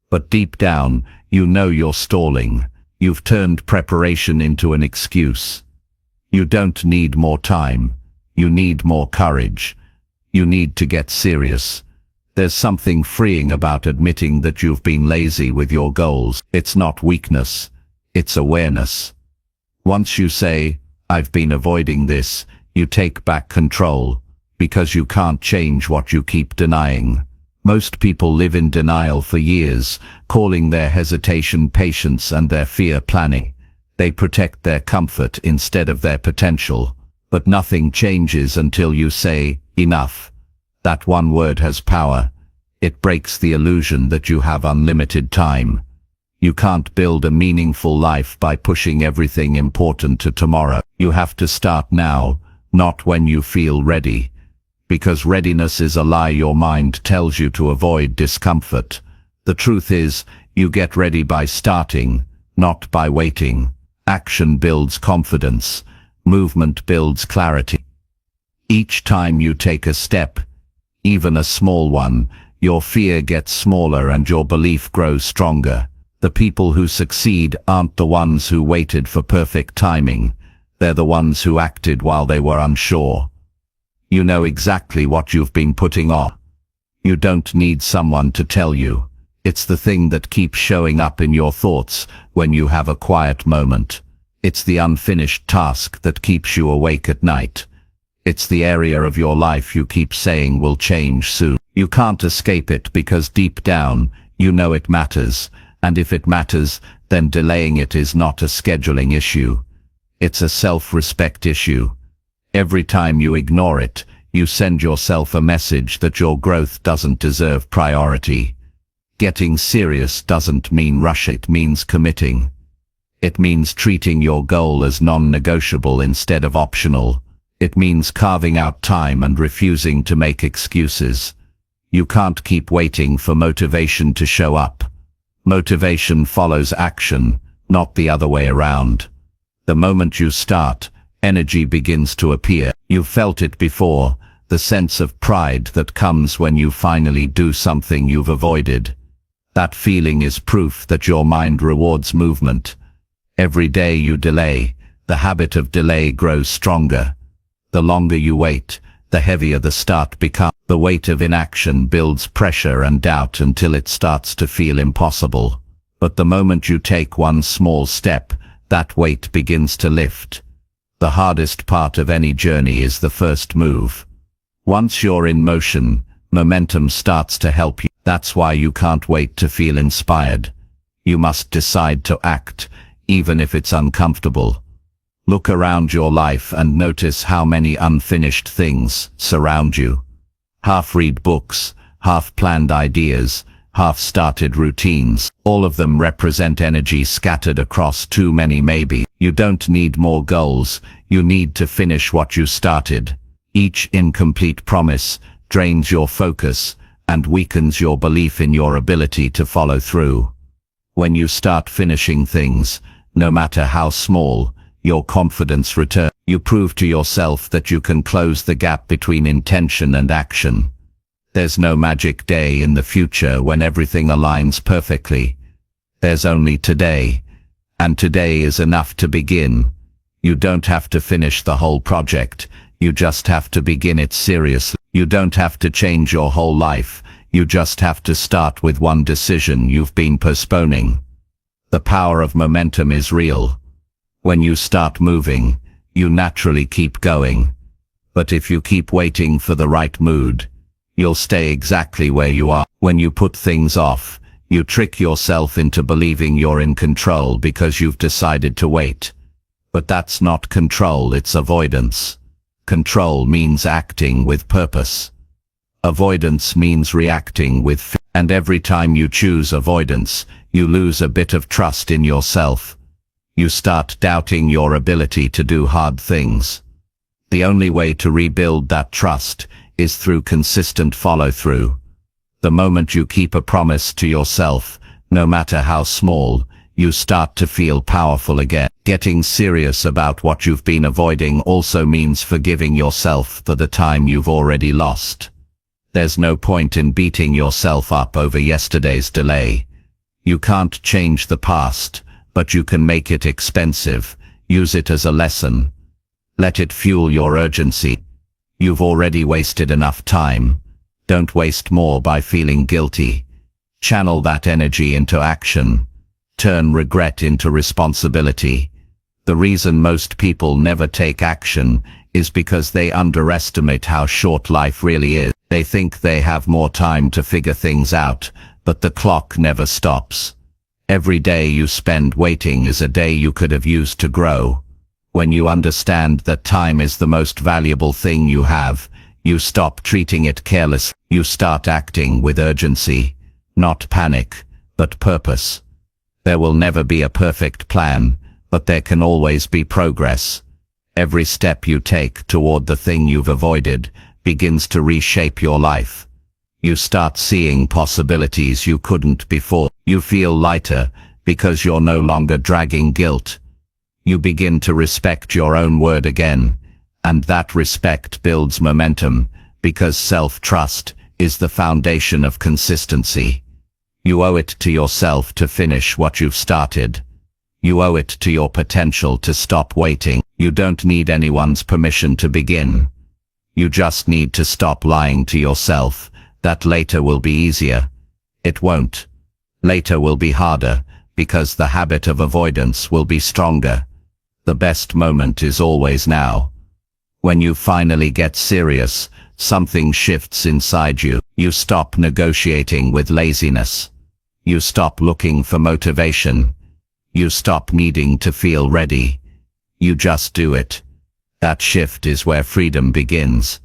But deep down, you know you're stalling. You've turned preparation into an excuse. You don't need more time. You need more courage. You need to get serious. There's something freeing about admitting that you've been lazy with your goals. It's not weakness. It's awareness. Once you say, "I've been avoiding this," you take back control, because you can't change what you keep denying. Most people live in denial for years, calling their hesitation patience and their fear planning. They protect their comfort instead of their potential. But nothing changes until you say, "Enough." That one word has power. It breaks the illusion that you have unlimited time. You can't build a meaningful life by pushing everything important to tomorrow. You have to start now, not when you feel ready. Because readiness is a lie your mind tells you to avoid discomfort. The truth is, you get ready by starting, not by waiting. Action builds confidence. Movement builds clarity. Each time you take a step, even a small one, your fear gets smaller and your belief grows stronger. The people who succeed aren't the ones who waited for perfect timing. They're the ones who acted while they were unsure. You know exactly what you've been putting off. You don't need someone to tell you. It's the thing that keeps showing up in your thoughts when you have a quiet moment. It's the unfinished task that keeps you awake at night. It's the area of your life you keep saying will change soon. You can't escape it because deep down, you know it matters. And if it matters, then delaying it is not a scheduling issue. It's a self-respect issue. Every time you ignore it, you send yourself a message that your growth doesn't deserve priority. Getting serious doesn't mean rush, it means committing. It means treating your goal as non-negotiable instead of optional. It means carving out time and refusing to make excuses. You can't keep waiting for motivation to show up. Motivation follows action, not the other way around. The moment you start, energy begins to appear. You've felt it before, the sense of pride that comes when you finally do something you've avoided. That feeling is proof that your mind rewards movement. Every day you delay, the habit of delay grows stronger. The longer you wait, the heavier the start becomes. The weight of inaction builds pressure and doubt until it starts to feel impossible. But the moment you take one small step, that weight begins to lift. The hardest part of any journey is the first move. Once you're in motion, momentum starts to help you. That's why you can't wait to feel inspired. You must decide to act, even if it's uncomfortable. Look around your life and notice how many unfinished things surround you. Half-read books, half-planned ideas, half-started routines. All of them represent energy scattered across too many maybe. You don't need more goals, you need to finish what you started. Each incomplete promise drains your focus and weakens your belief in your ability to follow through. When you start finishing things, no matter how small, your confidence returns. You prove to yourself that you can close the gap between intention and action. There's no magic day in the future when everything aligns perfectly. There's only today, and today is enough to begin. You don't have to finish the whole project, you just have to begin it seriously. You don't have to change your whole life, you just have to start with one decision you've been postponing. The power of momentum is real. When you start moving, you naturally keep going. But if you keep waiting for the right mood, you'll stay exactly where you are. When you put things off, you trick yourself into believing you're in control because you've decided to wait. But that's not control, it's avoidance. Control means acting with purpose. Avoidance means reacting with fear. And every time you choose avoidance, you lose a bit of trust in yourself. You start doubting your ability to do hard things. The only way to rebuild that trust is through consistent follow-through. The moment you keep a promise to yourself, no matter how small, you start to feel powerful again. Getting serious about what you've been avoiding also means forgiving yourself for the time you've already lost. There's no point in beating yourself up over yesterday's delay. You can't change the past, but you can make it expensive. Use it as a lesson. Let it fuel your urgency. You've already wasted enough time. Don't waste more by feeling guilty. Channel that energy into action. Turn regret into responsibility. The reason most people never take action is because they underestimate how short life really is. They think they have more time to figure things out, but the clock never stops. Every day you spend waiting is a day you could have used to grow. When you understand that time is the most valuable thing you have, you stop treating it carelessly. You start acting with urgency, not panic, but purpose. There will never be a perfect plan, but there can always be progress. Every step you take toward the thing you've avoided begins to reshape your life. You start seeing possibilities you couldn't before. You feel lighter because you're no longer dragging guilt. You begin to respect your own word again, and that respect builds momentum because self-trust is the foundation of consistency. You owe it to yourself to finish what you've started. You owe it to your potential to stop waiting. You don't need anyone's permission to begin. You just need to stop lying to yourself that later will be easier. It won't. Later will be harder because the habit of avoidance will be stronger. The best moment is always now. When you finally get serious, something shifts inside you. You stop negotiating with laziness. You stop looking for motivation. You stop needing to feel ready. You just do it. That shift is where freedom begins.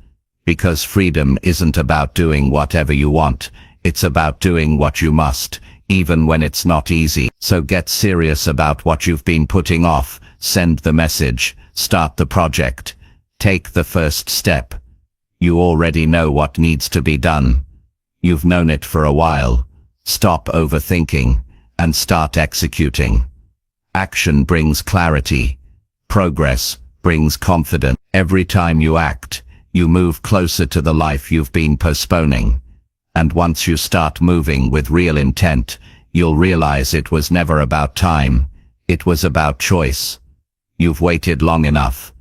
Because freedom isn't about doing whatever you want, it's about doing what you must, even when it's not easy. So get serious about what you've been putting off. Send the message. Start the project. Take the first step. You already know what needs to be done. You've known it for a while. Stop overthinking and start executing. Action brings clarity. Progress brings confidence. Every time you act, you move closer to the life you've been postponing. And once you start moving with real intent, you'll realize it was never about time. It was about choice. You've waited long enough.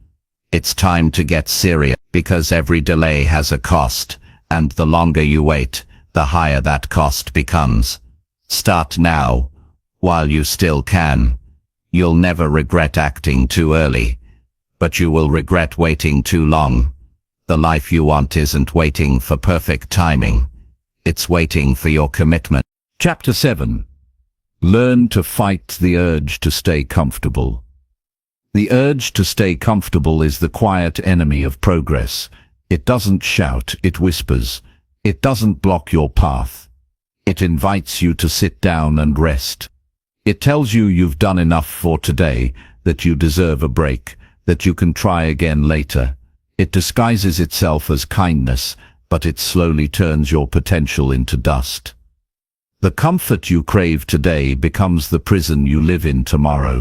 It's time to get serious, because every delay has a cost, and the longer you wait, the higher that cost becomes. Start now, while you still can. You'll never regret acting too early, but you will regret waiting too long. The life you want isn't waiting for perfect timing. It's waiting for your commitment. Chapter 7. Learn to fight the urge to stay comfortable. The urge to stay comfortable is the quiet enemy of progress. It doesn't shout, it whispers. It doesn't block your path. It invites you to sit down and rest. It tells you you've done enough for today, that you deserve a break, that you can try again later. It disguises itself as kindness, but it slowly turns your potential into dust. The comfort you crave today becomes the prison you live in tomorrow.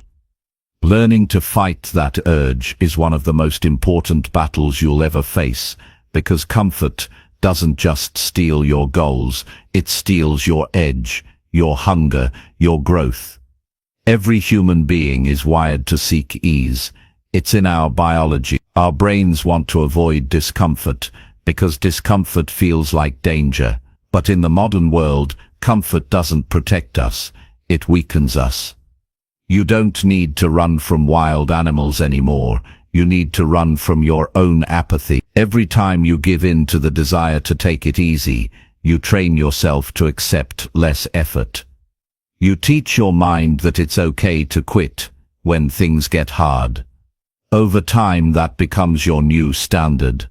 Learning to fight that urge is one of the most important battles you'll ever face, because comfort doesn't just steal your goals, it steals your edge, your hunger, your growth. Every human being is wired to seek ease. It's in our biology. Our brains want to avoid discomfort, because discomfort feels like danger. But in the modern world, comfort doesn't protect us, it weakens us. You don't need to run from wild animals anymore. You need to run from your own apathy. Every time you give in to the desire to take it easy, you train yourself to accept less effort. You teach your mind that it's okay to quit when things get hard. Over time, that becomes your new standard.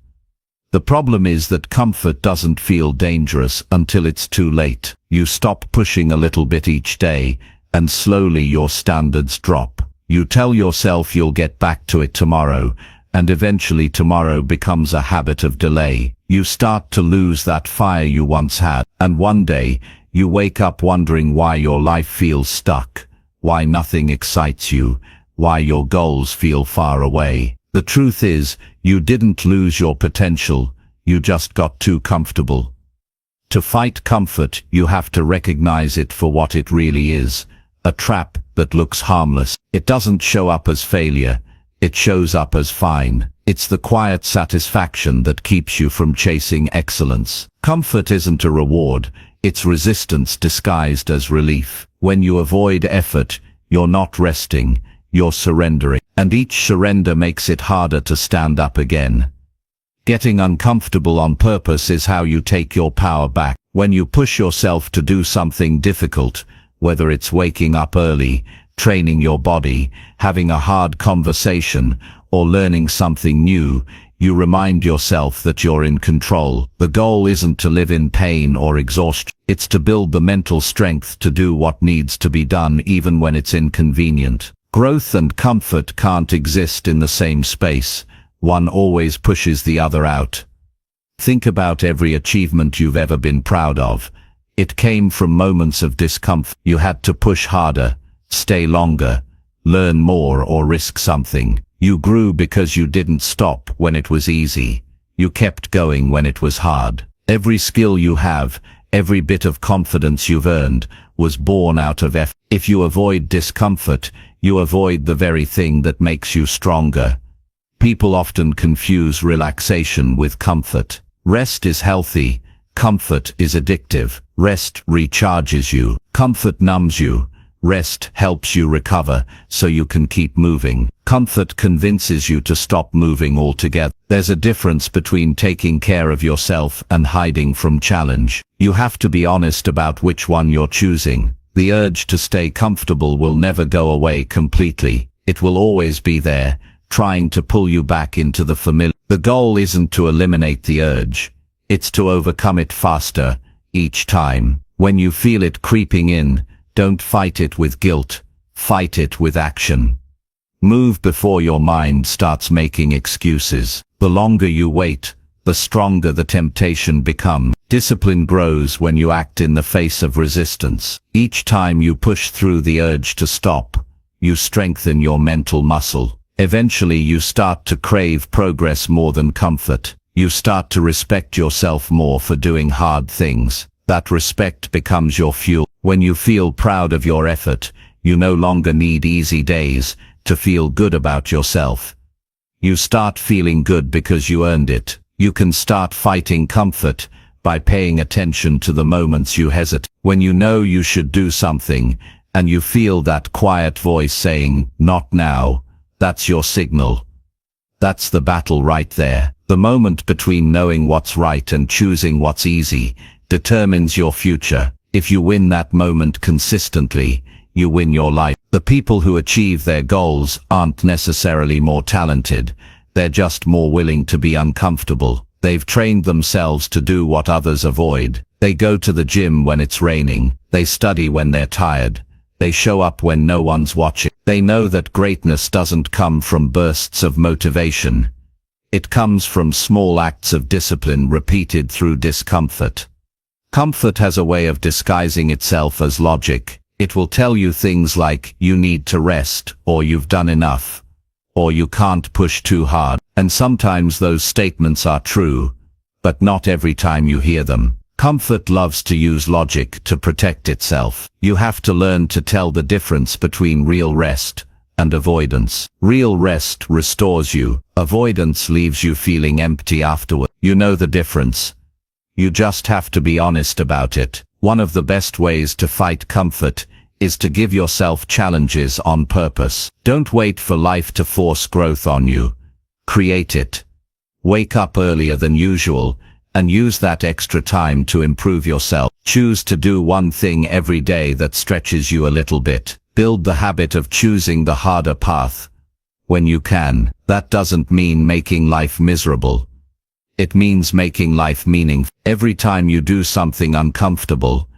The problem is that comfort doesn't feel dangerous until it's too late. You stop pushing a little bit each day, and slowly your standards drop. You tell yourself you'll get back to it tomorrow, and eventually tomorrow becomes a habit of delay. You start to lose that fire you once had, and one day, you wake up wondering why your life feels stuck, why nothing excites you, why your goals feel far away. The truth is, you didn't lose your potential, you just got too comfortable. To fight comfort, you have to recognize it for what it really is, a trap that looks harmless. It doesn't show up as failure, it shows up as fine. It's the quiet satisfaction that keeps you from chasing excellence. Comfort isn't a reward, it's resistance disguised as relief. When you avoid effort, you're not resting, you're surrendering. And each surrender makes it harder to stand up again. Getting uncomfortable on purpose is how you take your power back. When you push yourself to do something difficult, whether it's waking up early, training your body, having a hard conversation, or learning something new, you remind yourself that you're in control. The goal isn't to live in pain or exhaustion. It's to build the mental strength to do what needs to be done even when it's inconvenient. Growth and comfort can't exist in the same space. One always pushes the other out. Think about every achievement you've ever been proud of. It came from moments of discomfort. You had to push harder, stay longer, learn more, or risk something. You grew because you didn't stop when it was easy. You kept going when it was hard. Every skill you have, every bit of confidence you've earned, was born out of effort. If you avoid discomfort, you avoid the very thing that makes you stronger. People often confuse relaxation with comfort. Rest is healthy, comfort is addictive. Rest recharges you, comfort numbs you. Rest helps you recover so you can keep moving. Comfort convinces you to stop moving altogether. There's a difference between taking care of yourself and hiding from challenge. You have to be honest about which one you're choosing. The urge to stay comfortable will never go away completely. It will always be there, trying to pull you back into the familiar. The goal isn't to eliminate the urge. It's to overcome it faster, each time. When you feel it creeping in, don't fight it with guilt, fight it with action. Move before your mind starts making excuses. The longer you wait, the stronger the temptation becomes. Discipline grows when you act in the face of resistance. Each time you push through the urge to stop, you strengthen your mental muscle. Eventually you start to crave progress more than comfort. You start to respect yourself more for doing hard things. That respect becomes your fuel. When you feel proud of your effort, you no longer need easy days to feel good about yourself. You start feeling good because you earned it. You can start fighting comfort by paying attention to the moments you hesitate. When you know you should do something, and you feel that quiet voice saying, "Not now," that's your signal. That's the battle right there. The moment between knowing what's right and choosing what's easy determines your future. If you win that moment consistently, you win your life. The people who achieve their goals aren't necessarily more talented. They're just more willing to be uncomfortable. They've trained themselves to do what others avoid. They go to the gym when it's raining. They study when they're tired. They show up when no one's watching. They know that greatness doesn't come from bursts of motivation. It comes from small acts of discipline repeated through discomfort. Comfort has a way of disguising itself as logic. It will tell you things like, you need to rest, or you've done enough, or you can't push too hard. And sometimes those statements are true, but not every time you hear them. Comfort loves to use logic to protect itself. You have to learn to tell the difference between real rest and avoidance. Real rest restores you. Avoidance leaves you feeling empty afterward. You know the difference. You just have to be honest about it. One of the best ways to fight comfort is to give yourself challenges on purpose. Don't wait for life to force growth on you. Create it. Wake up earlier than usual and use that extra time to improve yourself. Choose to do one thing every day that stretches you a little bit. Build the habit of choosing the harder path when you can. That doesn't mean making life miserable. It means making life meaningful. Every time you do something uncomfortable,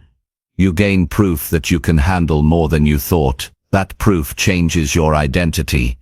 you gain proof that you can handle more than you thought. That proof changes your identity.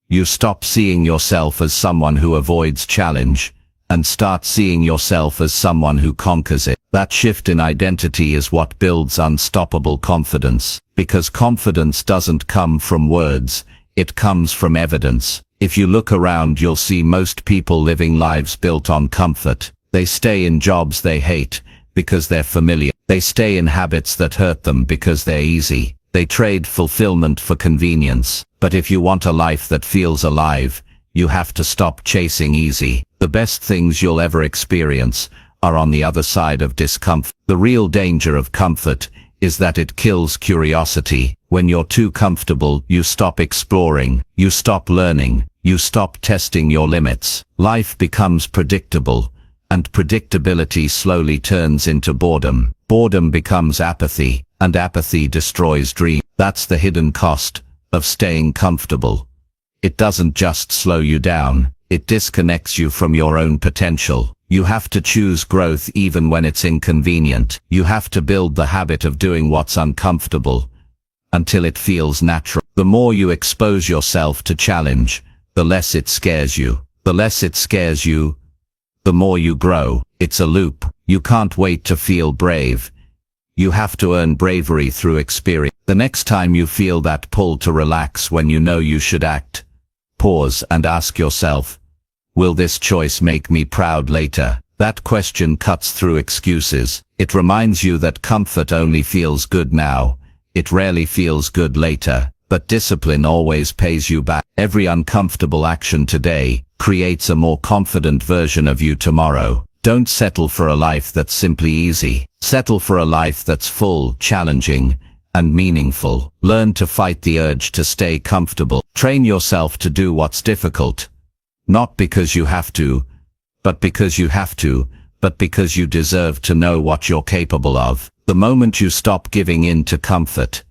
You stop seeing yourself as someone who avoids challenge and start seeing yourself as someone who conquers it. That shift in identity is what builds unstoppable confidence, because confidence doesn't come from words, it comes from evidence. If you look around, you'll see most people living lives built on comfort. They stay in jobs they hate because they're familiar. They stay in habits that hurt them because they're easy. They trade fulfillment for convenience. But if you want a life that feels alive, you have to stop chasing easy. The best things you'll ever experience are on the other side of discomfort. The real danger of comfort is that it kills curiosity. When you're too comfortable, you stop exploring, you stop learning, you stop testing your limits. Life becomes predictable, and predictability slowly turns into boredom. Boredom becomes apathy, and apathy destroys dreams. That's the hidden cost of staying comfortable. It doesn't just slow you down, it disconnects you from your own potential. You have to choose growth even when it's inconvenient. You have to build the habit of doing what's uncomfortable until it feels natural. The more you expose yourself to challenge, the less it scares you. The less it scares you, the more you grow. It's a loop. You can't wait to feel brave. You have to earn bravery through experience. The next time you feel that pull to relax when you know you should act, pause and ask yourself, will this choice make me proud later? That question cuts through excuses. It reminds you that comfort only feels good now. It rarely feels good later. But discipline always pays you back. Every uncomfortable action today creates a more confident version of you tomorrow. Don't settle for a life that's simply easy. Settle for a life that's full, challenging, and meaningful. Learn to fight the urge to stay comfortable. Train yourself to do what's difficult. Not because you have to, but because you have to, but because you deserve to know what you're capable of. The moment you stop giving in to comfort,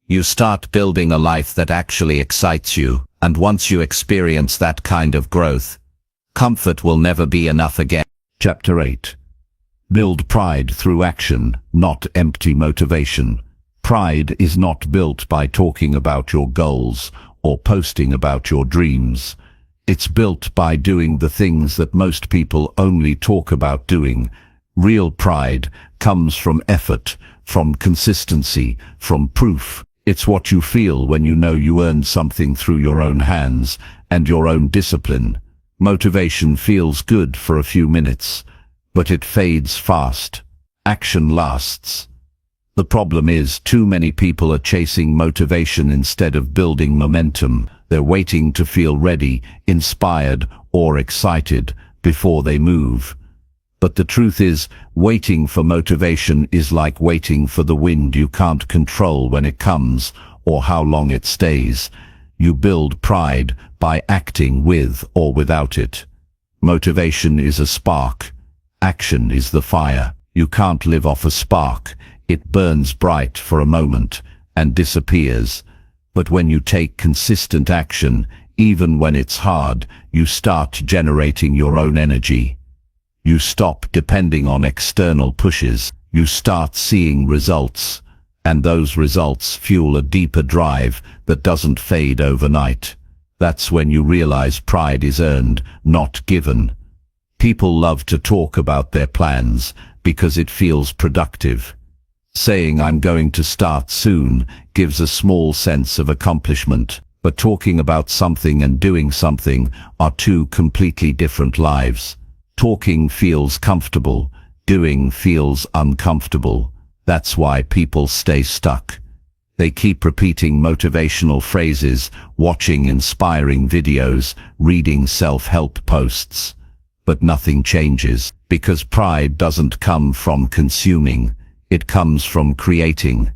you start building a life that actually excites you. And once you experience that kind of growth, comfort will never be enough again. Chapter 8. Build pride through action, not empty motivation. Pride is not built by talking about your goals or posting about your dreams. It's built by doing the things that most people only talk about doing. Real pride comes from effort, from consistency, from proof. It's what you feel when you know you earned something through your own hands and your own discipline. Motivation feels good for a few minutes, but it fades fast. Action lasts. The problem is, too many people are chasing motivation instead of building momentum. They're waiting to feel ready, inspired, or excited before they move. But the truth is, waiting for motivation is like waiting for the wind. You can't control when it comes or how long it stays. You build pride by acting with or without it. Motivation is a spark. Action is the fire. You can't live off a spark. It burns bright for a moment and disappears. But when you take consistent action, even when it's hard, you start generating your own energy. You stop depending on external pushes. You start seeing results, and those results fuel a deeper drive that doesn't fade overnight. That's when you realize pride is earned, not given. People love to talk about their plans because it feels productive. Saying "I'm going to start soon" gives a small sense of accomplishment, but talking about something and doing something are two completely different lives. Talking feels comfortable, doing feels uncomfortable. That's why people stay stuck. They keep repeating motivational phrases, watching inspiring videos, reading self-help posts. But nothing changes, because pride doesn't come from consuming, it comes from creating.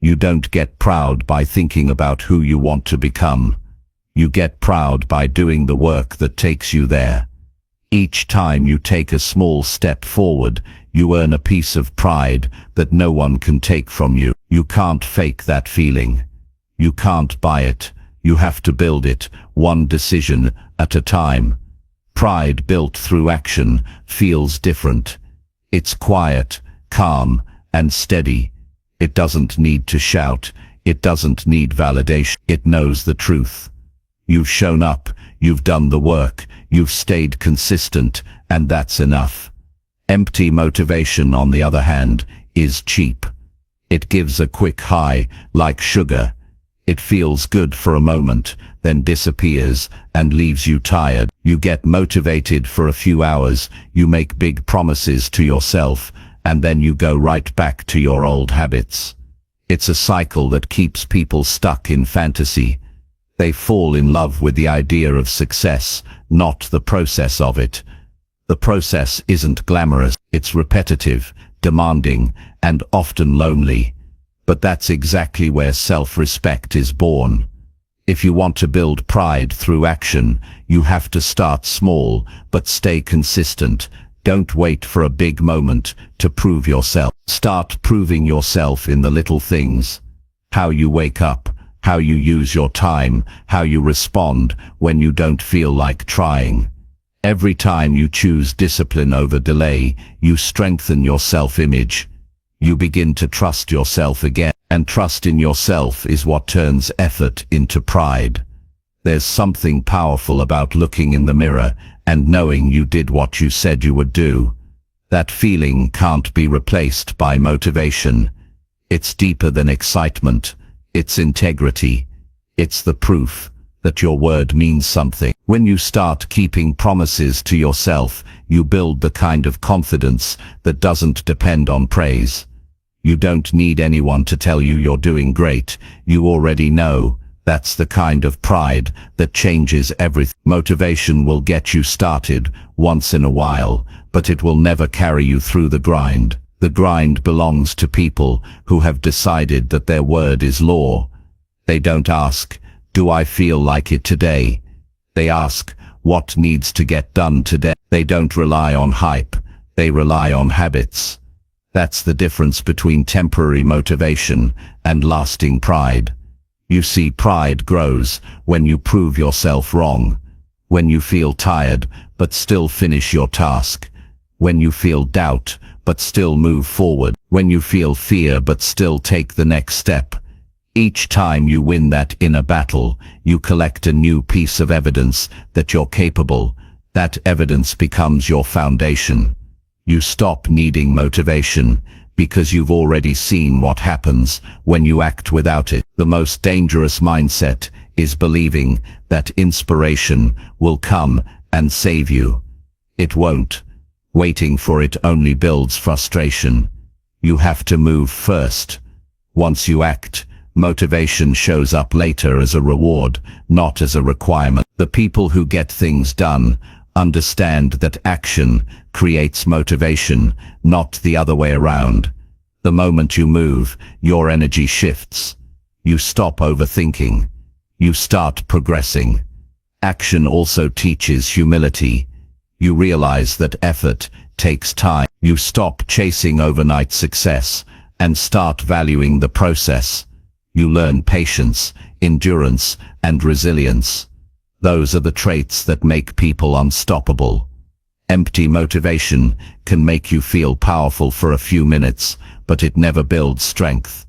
You don't get proud by thinking about who you want to become. You get proud by doing the work that takes you there. Each time you take a small step forward, you earn a piece of pride that no one can take from you. You can't fake that feeling. You can't buy it. You have to build it, one decision at a time. Pride built through action feels different. It's quiet, calm, and steady. It doesn't need to shout. It doesn't need validation. It knows the truth. You've shown up, you've done the work, you've stayed consistent, and that's enough. Empty motivation, on the other hand, is cheap. It gives a quick high, like sugar. It feels good for a moment, then disappears and leaves you tired. You get motivated for a few hours, you make big promises to yourself, and then you go right back to your old habits. It's a cycle that keeps people stuck in fantasy. They fall in love with the idea of success, not the process of it. The process isn't glamorous, it's repetitive, demanding, and often lonely. But that's exactly where self-respect is born. If you want to build pride through action, you have to start small, but stay consistent. Don't wait for a big moment to prove yourself. Start proving yourself in the little things. How you wake up, how you use your time, how you respond when you don't feel like trying. Every time you choose discipline over delay, you strengthen your self-image. You begin to trust yourself again, and trust in yourself is what turns effort into pride. There's something powerful about looking in the mirror and knowing you did what you said you would do. That feeling can't be replaced by motivation. It's deeper than excitement. It's integrity. It's the proof that your word means something. When you start keeping promises to yourself, you build the kind of confidence that doesn't depend on praise. You don't need anyone to tell you you're doing great. You already know. That's the kind of pride that changes everything. Motivation will get you started once in a while, but it will never carry you through the grind. The grind belongs to people who have decided that their word is law. They don't ask, "Do I feel like it today?" They ask, "What needs to get done today?" They don't rely on hype. They rely on habits. That's the difference between temporary motivation and lasting pride. You see, pride grows when you prove yourself wrong. When you feel tired, but still finish your task. When you feel doubt, but still move forward. When you feel fear, but still take the next step. Each time you win that inner battle, you collect a new piece of evidence that you're capable. That evidence becomes your foundation. You stop needing motivation because you've already seen what happens when you act without it. The most dangerous mindset is believing that inspiration will come and save you. It won't. Waiting for it only builds frustration. You have to move first. Once you act, motivation shows up later as a reward, not as a requirement. The people who get things done understand that action creates motivation, not the other way around. The moment you move, your energy shifts. You stop overthinking. You start progressing. Action also teaches humility. You realize that effort takes time. You stop chasing overnight success and start valuing the process. You learn patience, endurance, and resilience. Those are the traits that make people unstoppable. Empty motivation can make you feel powerful for a few minutes, but it never builds strength.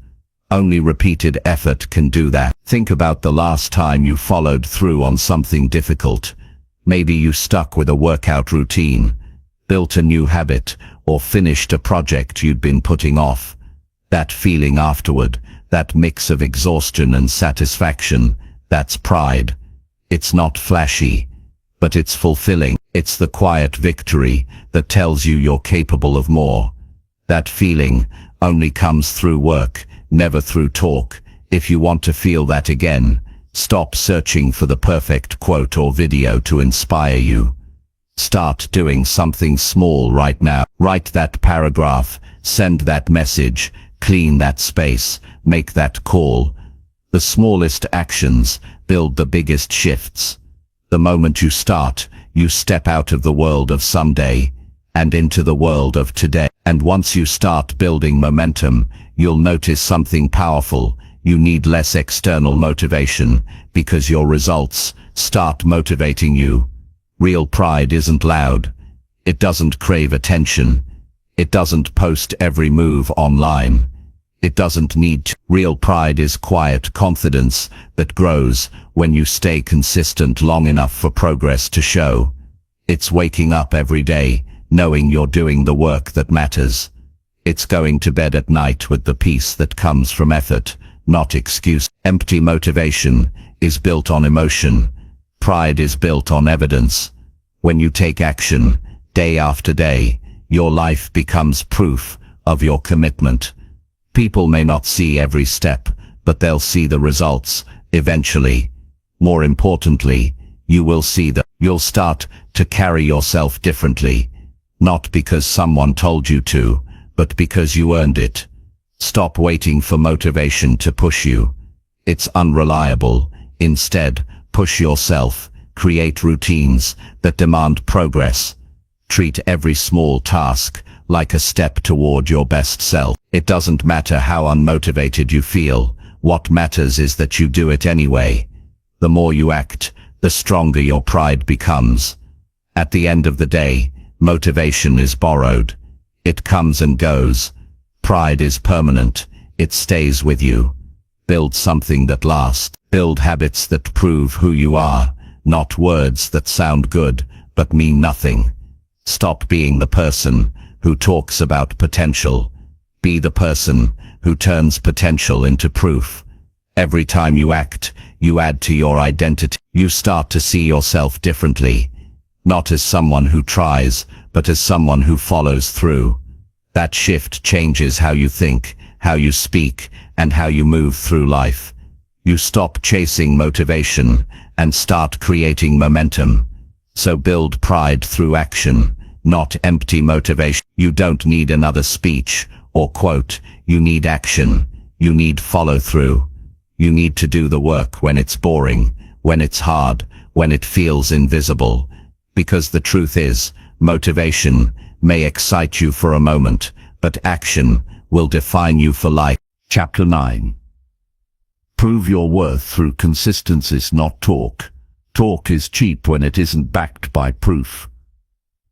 Only repeated effort can do that. Think about the last time you followed through on something difficult. Maybe you stuck with a workout routine, built a new habit, or finished a project you'd been putting off. That feeling afterward, that mix of exhaustion and satisfaction, that's pride. It's not flashy, but it's fulfilling. It's the quiet victory that tells you you're capable of more. That feeling only comes through work, never through talk. If you want to feel that again, stop searching for the perfect quote or video to inspire you. Start doing something small right now. Write that paragraph, send that message, clean that space, make that call. The smallest actions build the biggest shifts. The moment you start, you step out of the world of someday and into the world of today. And once you start building momentum, you'll notice something powerful. You need less external motivation because your results start motivating you. Real pride isn't loud. It doesn't crave attention. It doesn't post every move online. It doesn't need to. Real pride is quiet confidence that grows when you stay consistent long enough for progress to show. It's waking up every day, knowing you're doing the work that matters. It's going to bed at night with the peace that comes from effort, not excuse. Empty motivation is built on emotion. Pride is built on evidence. When you take action, day after day, your life becomes proof of your commitment. People may not see every step, but they'll see the results, eventually. More importantly, you will see that you'll start to carry yourself differently, not because someone told you to, but because you earned it. Stop waiting for motivation to push you. It's unreliable. Instead, push yourself. Create routines that demand progress. Treat every small task like a step toward your best self. It doesn't matter how unmotivated you feel. What matters is that you do it anyway. The more you act, the stronger your pride becomes. At the end of the day, motivation is borrowed. It comes and goes. Pride is permanent. It stays with you. Build something that lasts. Build habits that prove who you are, not words that sound good but mean nothing. Stop being the person who talks about potential. Be the person who turns potential into proof. Every time you act, you add to your identity. You start to see yourself differently, not as someone who tries, but as someone who follows through. That shift changes how you think, how you speak, and how you move through life. You stop chasing motivation and start creating momentum. So build pride through action, not empty motivation. You don't need another speech or quote. You need action. You need follow-through. You need to do the work when it's boring, when it's hard, when it feels invisible. Because the truth is, motivation may excite you for a moment, but action will define you for life. Chapter 9. Prove your worth through consistency, not talk. Talk is cheap when it isn't backed by proof.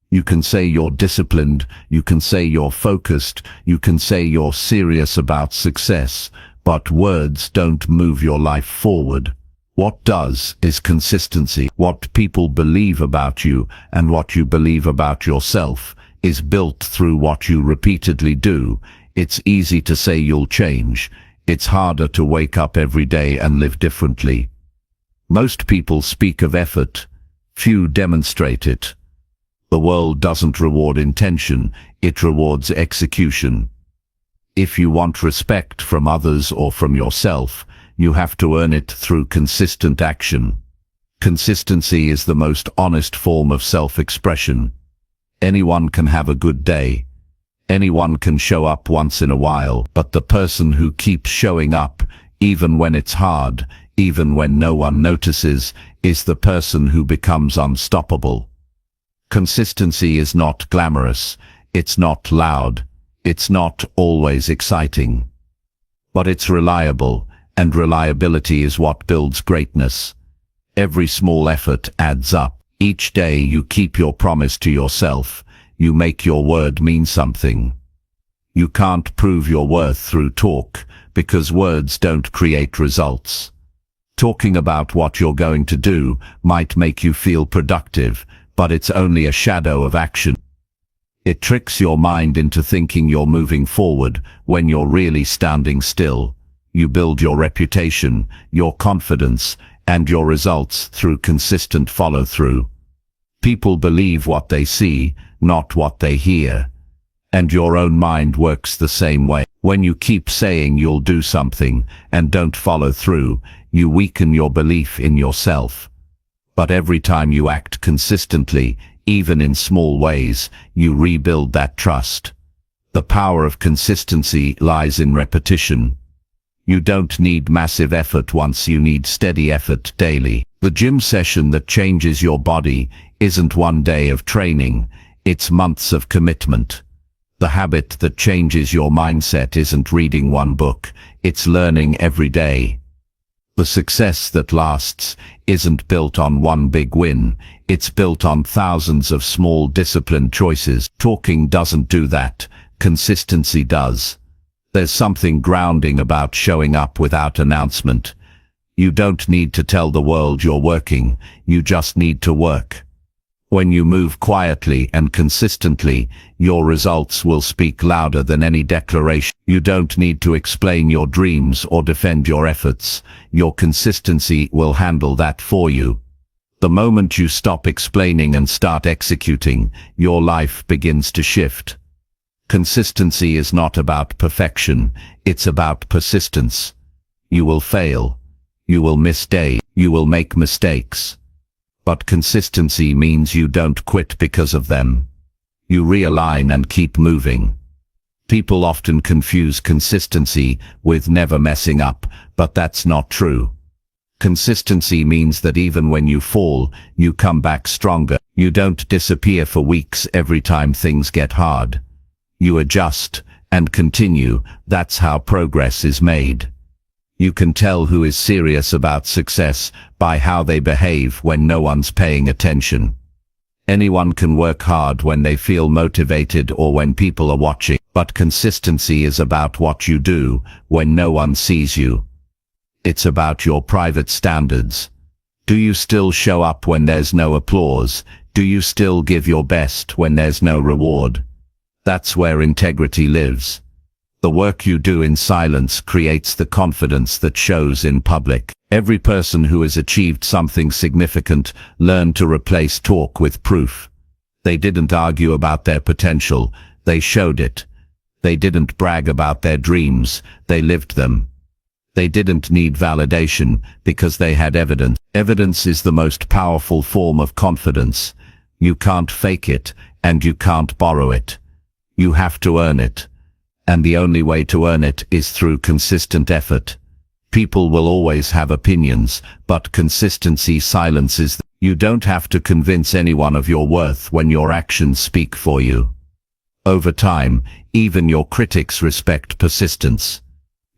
You can say you're disciplined, you can say you're focused, you can say you're serious about success, but words don't move your life forward. What does is consistency. What people believe about you and what you believe about yourself is built through what you repeatedly do. It's easy to say you'll change. It's harder to wake up every day and live differently. Most people speak of effort. Few demonstrate it. The world doesn't reward intention, it rewards execution. If you want respect from others or from yourself, you have to earn it through consistent action. Consistency is the most honest form of self-expression. Anyone can have a good day. Anyone can show up once in a while, but the person who keeps showing up, even when it's hard, even when no one notices, is the person who becomes unstoppable. Consistency is not glamorous, it's not loud, it's not always exciting. But it's reliable, and reliability is what builds greatness. Every small effort adds up. Each day you keep your promise to yourself. You make your word mean something. You can't prove your worth through talk, because words don't create results. Talking about what you're going to do might make you feel productive, but it's only a shadow of action. It tricks your mind into thinking you're moving forward when you're really standing still. You build your reputation, your confidence, and your results through consistent follow-through. People believe what they see, not what they hear. And your own mind works the same way. When you keep saying you'll do something and don't follow through, you weaken your belief in yourself. But every time you act consistently, even in small ways, you rebuild that trust. The power of consistency lies in repetition. You don't need massive effort once, you need steady effort daily. The gym session that changes your body isn't one day of training, it's months of commitment. The habit that changes your mindset isn't reading one book, it's learning every day. The success that lasts isn't built on one big win, it's built on thousands of small disciplined choices. Talking doesn't do that, consistency does. There's something grounding about showing up without announcement. You don't need to tell the world you're working, you just need to work. When you move quietly and consistently, your results will speak louder than any declaration. You don't need to explain your dreams or defend your efforts. Your consistency will handle that for you. The moment you stop explaining and start executing, your life begins to shift. Consistency is not about perfection, it's about persistence. You will fail. You will miss days. You will make mistakes. But consistency means you don't quit because of them. You realign and keep moving. People often confuse consistency with never messing up, but that's not true. Consistency means that even when you fall, you come back stronger. You don't disappear for weeks every time things get hard. You adjust and continue. That's how progress is made. You can tell who is serious about success by how they behave when no one's paying attention. Anyone can work hard when they feel motivated or when people are watching, but consistency is about what you do when no one sees you. It's about your private standards. Do you still show up when there's no applause? Do you still give your best when there's no reward? That's where integrity lives. The work you do in silence creates the confidence that shows in public. Every person who has achieved something significant learned to replace talk with proof. They didn't argue about their potential, they showed it. They didn't brag about their dreams, they lived them. They didn't need validation because they had evidence. Evidence is the most powerful form of confidence. You can't fake it, and you can't borrow it. You have to earn it. And the only way to earn it is through consistent effort. People will always have opinions, but consistency silences them. You don't have to convince anyone of your worth when your actions speak for you. Over time, even your critics respect persistence.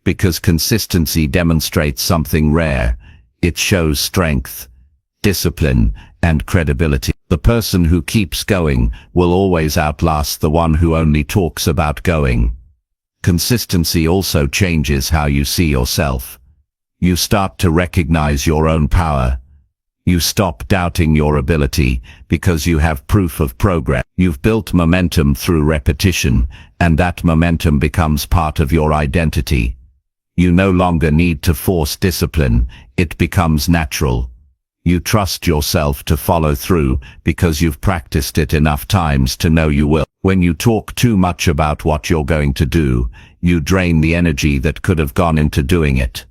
Because consistency demonstrates something rare. It shows strength, discipline, and credibility. The person who keeps going will always outlast the one who only talks about going. Consistency also changes how you see yourself. You start to recognize your own power. You stop doubting your ability because you have proof of progress. You've built momentum through repetition, and that momentum becomes part of your identity. You no longer need to force discipline, it becomes natural. You trust yourself to follow through because you've practiced it enough times to know you will. When you talk too much about what you're going to do, you drain the energy that could have gone into doing it.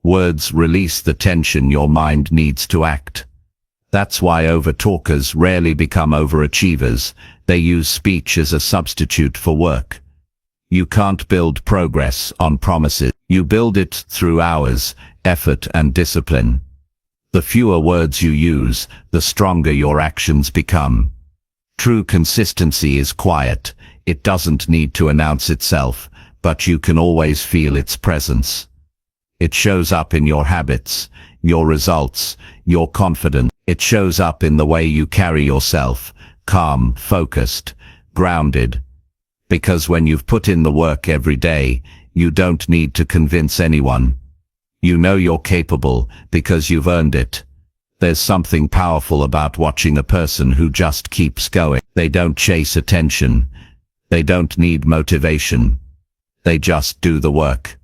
Words release the tension your mind needs to act. That's why over-talkers rarely become overachievers. They use speech as a substitute for work. You can't build progress on promises. You build it through hours, effort, and discipline. The fewer words you use, the stronger your actions become. True consistency is quiet. It doesn't need to announce itself, but you can always feel its presence. It shows up in your habits, your results, your confidence. It shows up in the way you carry yourself, calm, focused, grounded. Because when you've put in the work every day, you don't need to convince anyone. You know you're capable because you've earned it. There's something powerful about watching a person who just keeps going. They don't chase attention. They don't need motivation. They just do the work.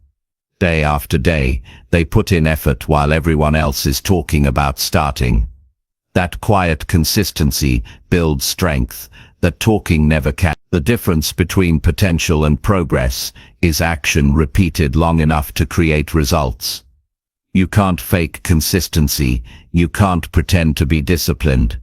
Day after day, they put in effort while everyone else is talking about starting. That quiet consistency builds strength that talking never can. The difference between potential and progress is action repeated long enough to create results. You can't fake consistency. You can't pretend to be disciplined.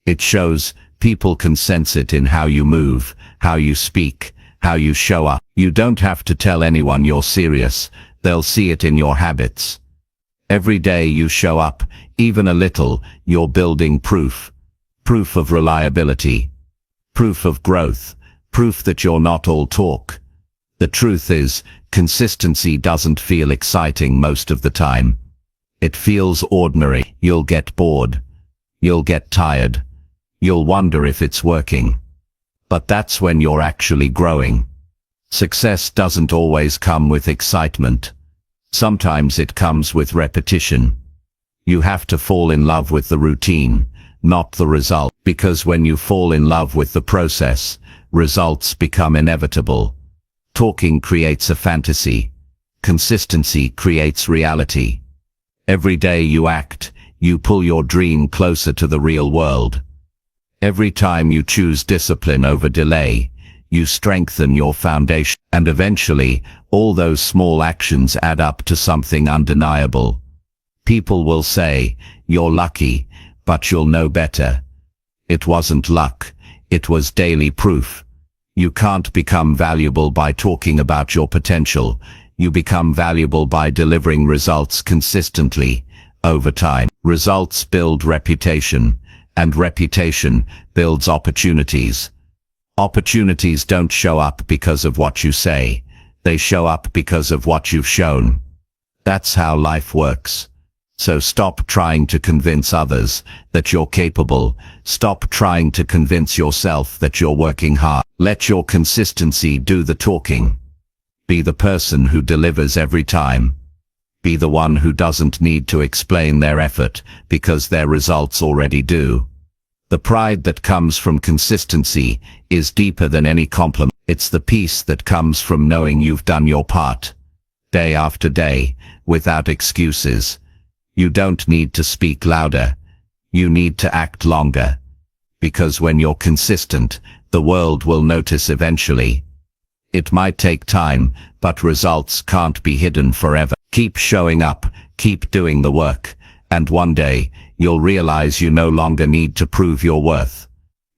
It shows. People can sense it in how you move, how you speak, how you show up. You don't have to tell anyone you're serious. They'll see it in your habits. Every day you show up, even a little, you're building proof. Proof of reliability. Proof of growth. Proof that you're not all talk. The truth is, consistency doesn't feel exciting most of the time. It feels ordinary. You'll get bored. You'll get tired. You'll wonder if it's working. But that's when you're actually growing. Success doesn't always come with excitement. Sometimes it comes with repetition. You have to fall in love with the routine, not the result. Because when you fall in love with the process, results become inevitable. Talking creates a fantasy. Consistency creates reality. Every day you act, you pull your dream closer to the real world. Every time you choose discipline over delay, you strengthen your foundation. And eventually, all those small actions add up to something undeniable. People will say, "You're lucky," but you'll know better. It wasn't luck, it was daily proof. You can't become valuable by talking about your potential. You become valuable by delivering results consistently, over time. Results build reputation, and reputation builds opportunities. Opportunities don't show up because of what you say. They show up because of what you've shown. That's how life works. So stop trying to convince others that you're capable. Stop trying to convince yourself that you're working hard. Let your consistency do the talking. Be the person who delivers every time. Be the one who doesn't need to explain their effort because their results already do. The pride that comes from consistency is deeper than any compliment. It's the peace that comes from knowing you've done your part, day after day, without excuses. You don't need to speak louder. You need to act longer. Because when you're consistent, the world will notice eventually. It might take time, but results can't be hidden forever. Keep showing up, keep doing the work, and one day, you'll realize you no longer need to prove your worth.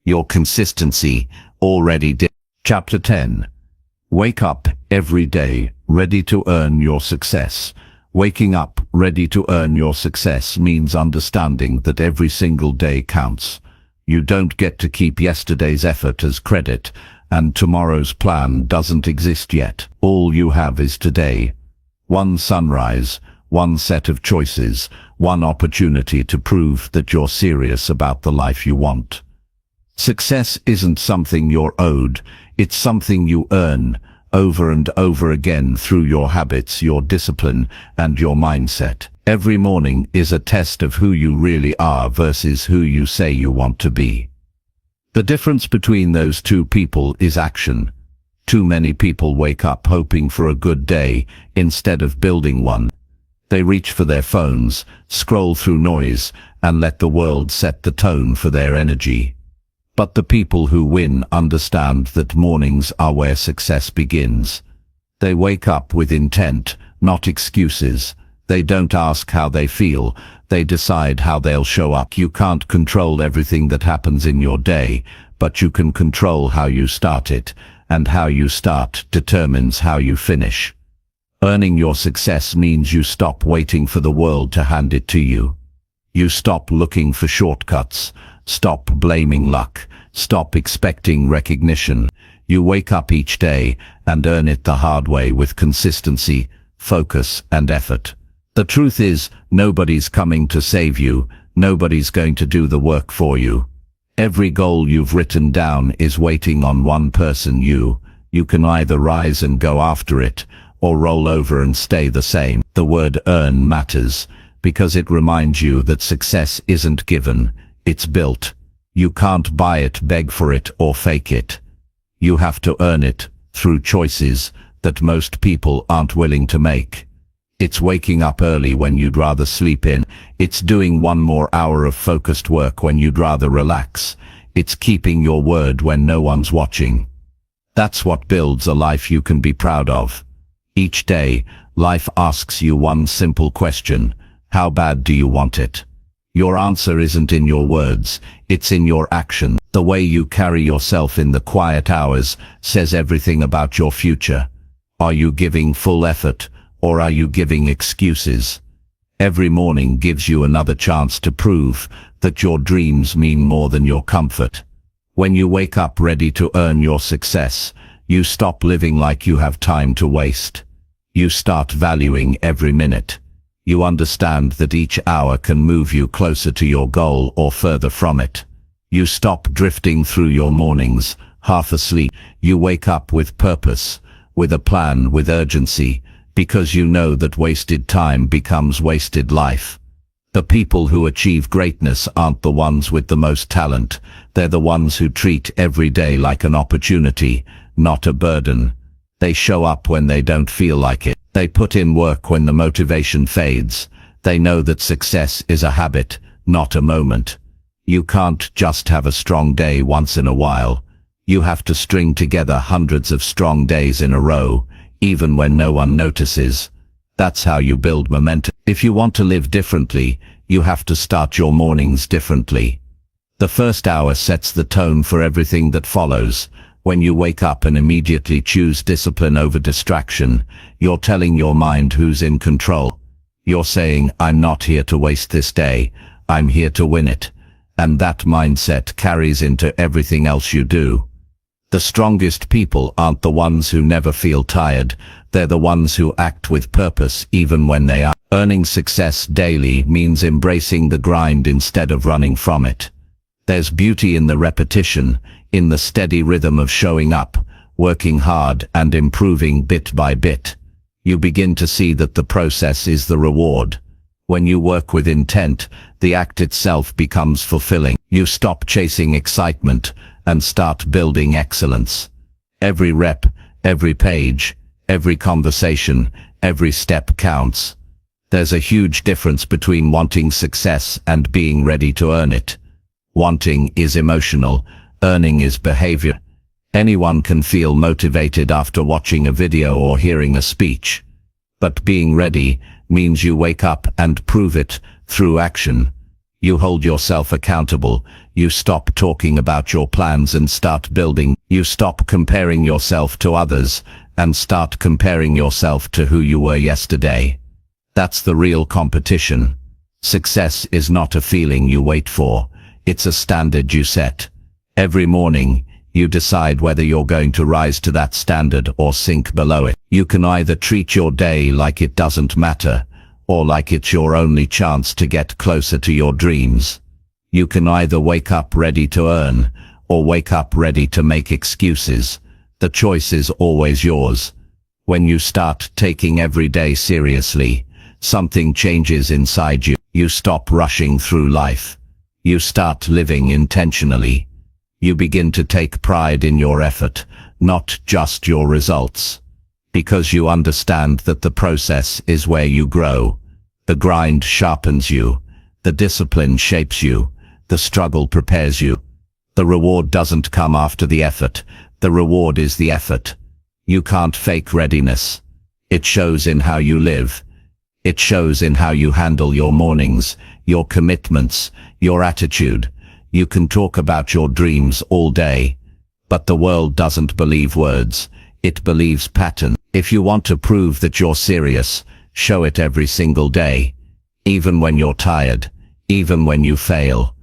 Your consistency already did. Chapter 10. Wake up every day ready to earn your success. Waking up ready to earn your success means understanding that every single day counts. You don't get to keep yesterday's effort as credit, and tomorrow's plan doesn't exist yet. All you have is today. One sunrise, one set of choices, one opportunity to prove that you're serious about the life you want. Success isn't something you're owed, it's something you earn over and over again through your habits, your discipline, and your mindset. Every morning is a test of who you really are versus who you say you want to be. The difference between those two people is action. Too many people wake up hoping for a good day instead of building one. They reach for their phones, scroll through noise, and let the world set the tone for their energy. But the people who win understand that mornings are where success begins. They wake up with intent, not excuses. They don't ask how they feel, they decide how they'll show up. You can't control everything that happens in your day, but you can control how you start it, and how you start determines how you finish. Earning your success means you stop waiting for the world to hand it to you. You stop looking for shortcuts, stop blaming luck, stop expecting recognition. You wake up each day and earn it the hard way with consistency, focus, and effort. The truth is, nobody's coming to save you, nobody's going to do the work for you. Every goal you've written down is waiting on one person. You can either rise and go after it, or roll over and stay the same. The word earn matters, because it reminds you that success isn't given, it's built. You can't buy it, beg for it, or fake it. You have to earn it, through choices that most people aren't willing to make. It's waking up early when you'd rather sleep in. It's doing one more hour of focused work when you'd rather relax. It's keeping your word when no one's watching. That's what builds a life you can be proud of. Each day, life asks you one simple question: how bad do you want it? Your answer isn't in your words, it's in your action. The way you carry yourself in the quiet hours says everything about your future. Are you giving full effort, or are you giving excuses? Every morning gives you another chance to prove that your dreams mean more than your comfort. When you wake up ready to earn your success, you stop living like you have time to waste. You start valuing every minute. You understand that each hour can move you closer to your goal or further from it. You stop drifting through your mornings, half asleep. You wake up with purpose, with a plan, with urgency, because you know that wasted time becomes wasted life. The people who achieve greatness aren't the ones with the most talent. They're the ones who treat every day like an opportunity, not a burden. They show up when they don't feel like it. They put in work when the motivation fades. They know that success is a habit, not a moment. You can't just have a strong day once in a while. You have to string together hundreds of strong days in a row, even when no one notices. That's how you build momentum. If you want to live differently, you have to start your mornings differently. The first hour sets the tone for everything that follows. When you wake up and immediately choose discipline over distraction, you're telling your mind who's in control. You're saying, I'm not here to waste this day, I'm here to win it. And that mindset carries into everything else you do. The strongest people aren't the ones who never feel tired, they're the ones who act with purpose even when they are. Earning success daily means embracing the grind instead of running from it. There's beauty in the repetition, in the steady rhythm of showing up, working hard and improving bit by bit. You begin to see that the process is the reward. When you work with intent, the act itself becomes fulfilling. You stop chasing excitement and start building excellence. Every rep, every page, every conversation, every step counts. There's a huge difference between wanting success and being ready to earn it. Wanting is emotional, earning is behavior. Anyone can feel motivated after watching a video or hearing a speech. But being ready means you wake up and prove it through action. You hold yourself accountable. You stop talking about your plans and start building. You stop comparing yourself to others and start comparing yourself to who you were yesterday. That's the real competition. Success is not a feeling you wait for. It's a standard you set. Every morning, you decide whether you're going to rise to that standard or sink below it. You can either treat your day like it doesn't matter, or like it's your only chance to get closer to your dreams. You can either wake up ready to earn, or wake up ready to make excuses. The choice is always yours. When you start taking every day seriously, something changes inside you. You stop rushing through life. You start living intentionally. You begin to take pride in your effort, not just your results. Because you understand that the process is where you grow. The grind sharpens you. The discipline shapes you. The struggle prepares you. The reward doesn't come after the effort. The reward is the effort. You can't fake readiness. It shows in how you live. It shows in how you handle your mornings, your commitments, your attitude. You can talk about your dreams all day, but the world doesn't believe words. It believes pattern. If you want to prove that you're serious, show it every single day. Even when you're tired, even when you fail,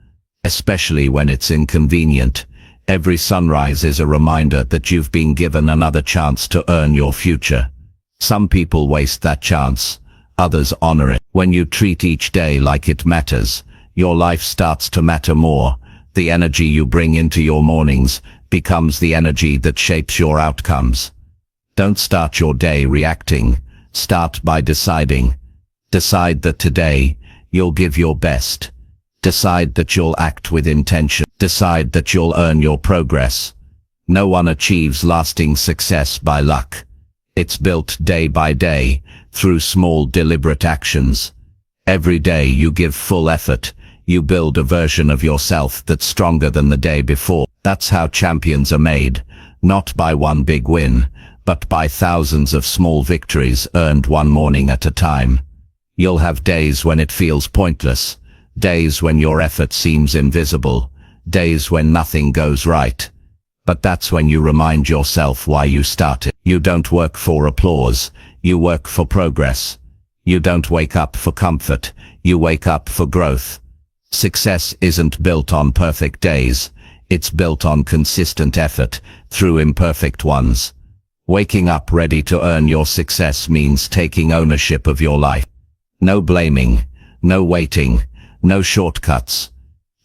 especially when it's inconvenient. Every sunrise is a reminder that you've been given another chance to earn your future. Some people waste that chance, others honor it. When you treat each day like it matters, your life starts to matter more. The energy you bring into your mornings becomes the energy that shapes your outcomes. Don't start your day reacting. Start by deciding. Decide that today you'll give your best. Decide that you'll act with intention. Decide that you'll earn your progress. No one achieves lasting success by luck. It's built day by day, through small deliberate actions. Every day you give full effort, you build a version of yourself that's stronger than the day before. That's how champions are made, not by one big win, but by thousands of small victories earned one morning at a time. You'll have days when it feels pointless, days when your effort seems invisible, days when nothing goes right. But that's when you remind yourself why you started. You don't work for applause, you work for progress. You don't wake up for comfort, you wake up for growth. Success isn't built on perfect days, it's built on consistent effort, through imperfect ones. Waking up ready to earn your success means taking ownership of your life. No blaming, no waiting, no shortcuts.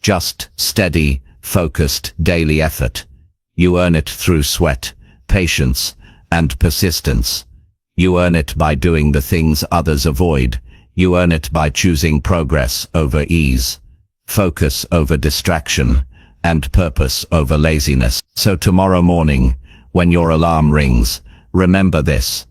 Just steady, focused, daily effort. You earn it through sweat, patience, and persistence. You earn it by doing the things others avoid. You earn it by choosing progress over ease, focus over distraction, and purpose over laziness. So tomorrow morning, when your alarm rings, remember this.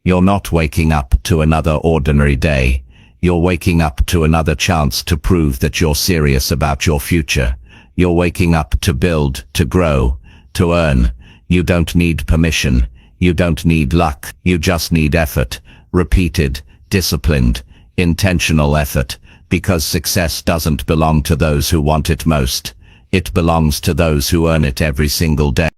You're not waking up to another ordinary day. You're waking up to another chance to prove that you're serious about your future. You're waking up to build, to grow, to earn. You don't need permission. You don't need luck. You just need effort. Repeated, disciplined, intentional effort. Because success doesn't belong to those who want it most. It belongs to those who earn it every single day.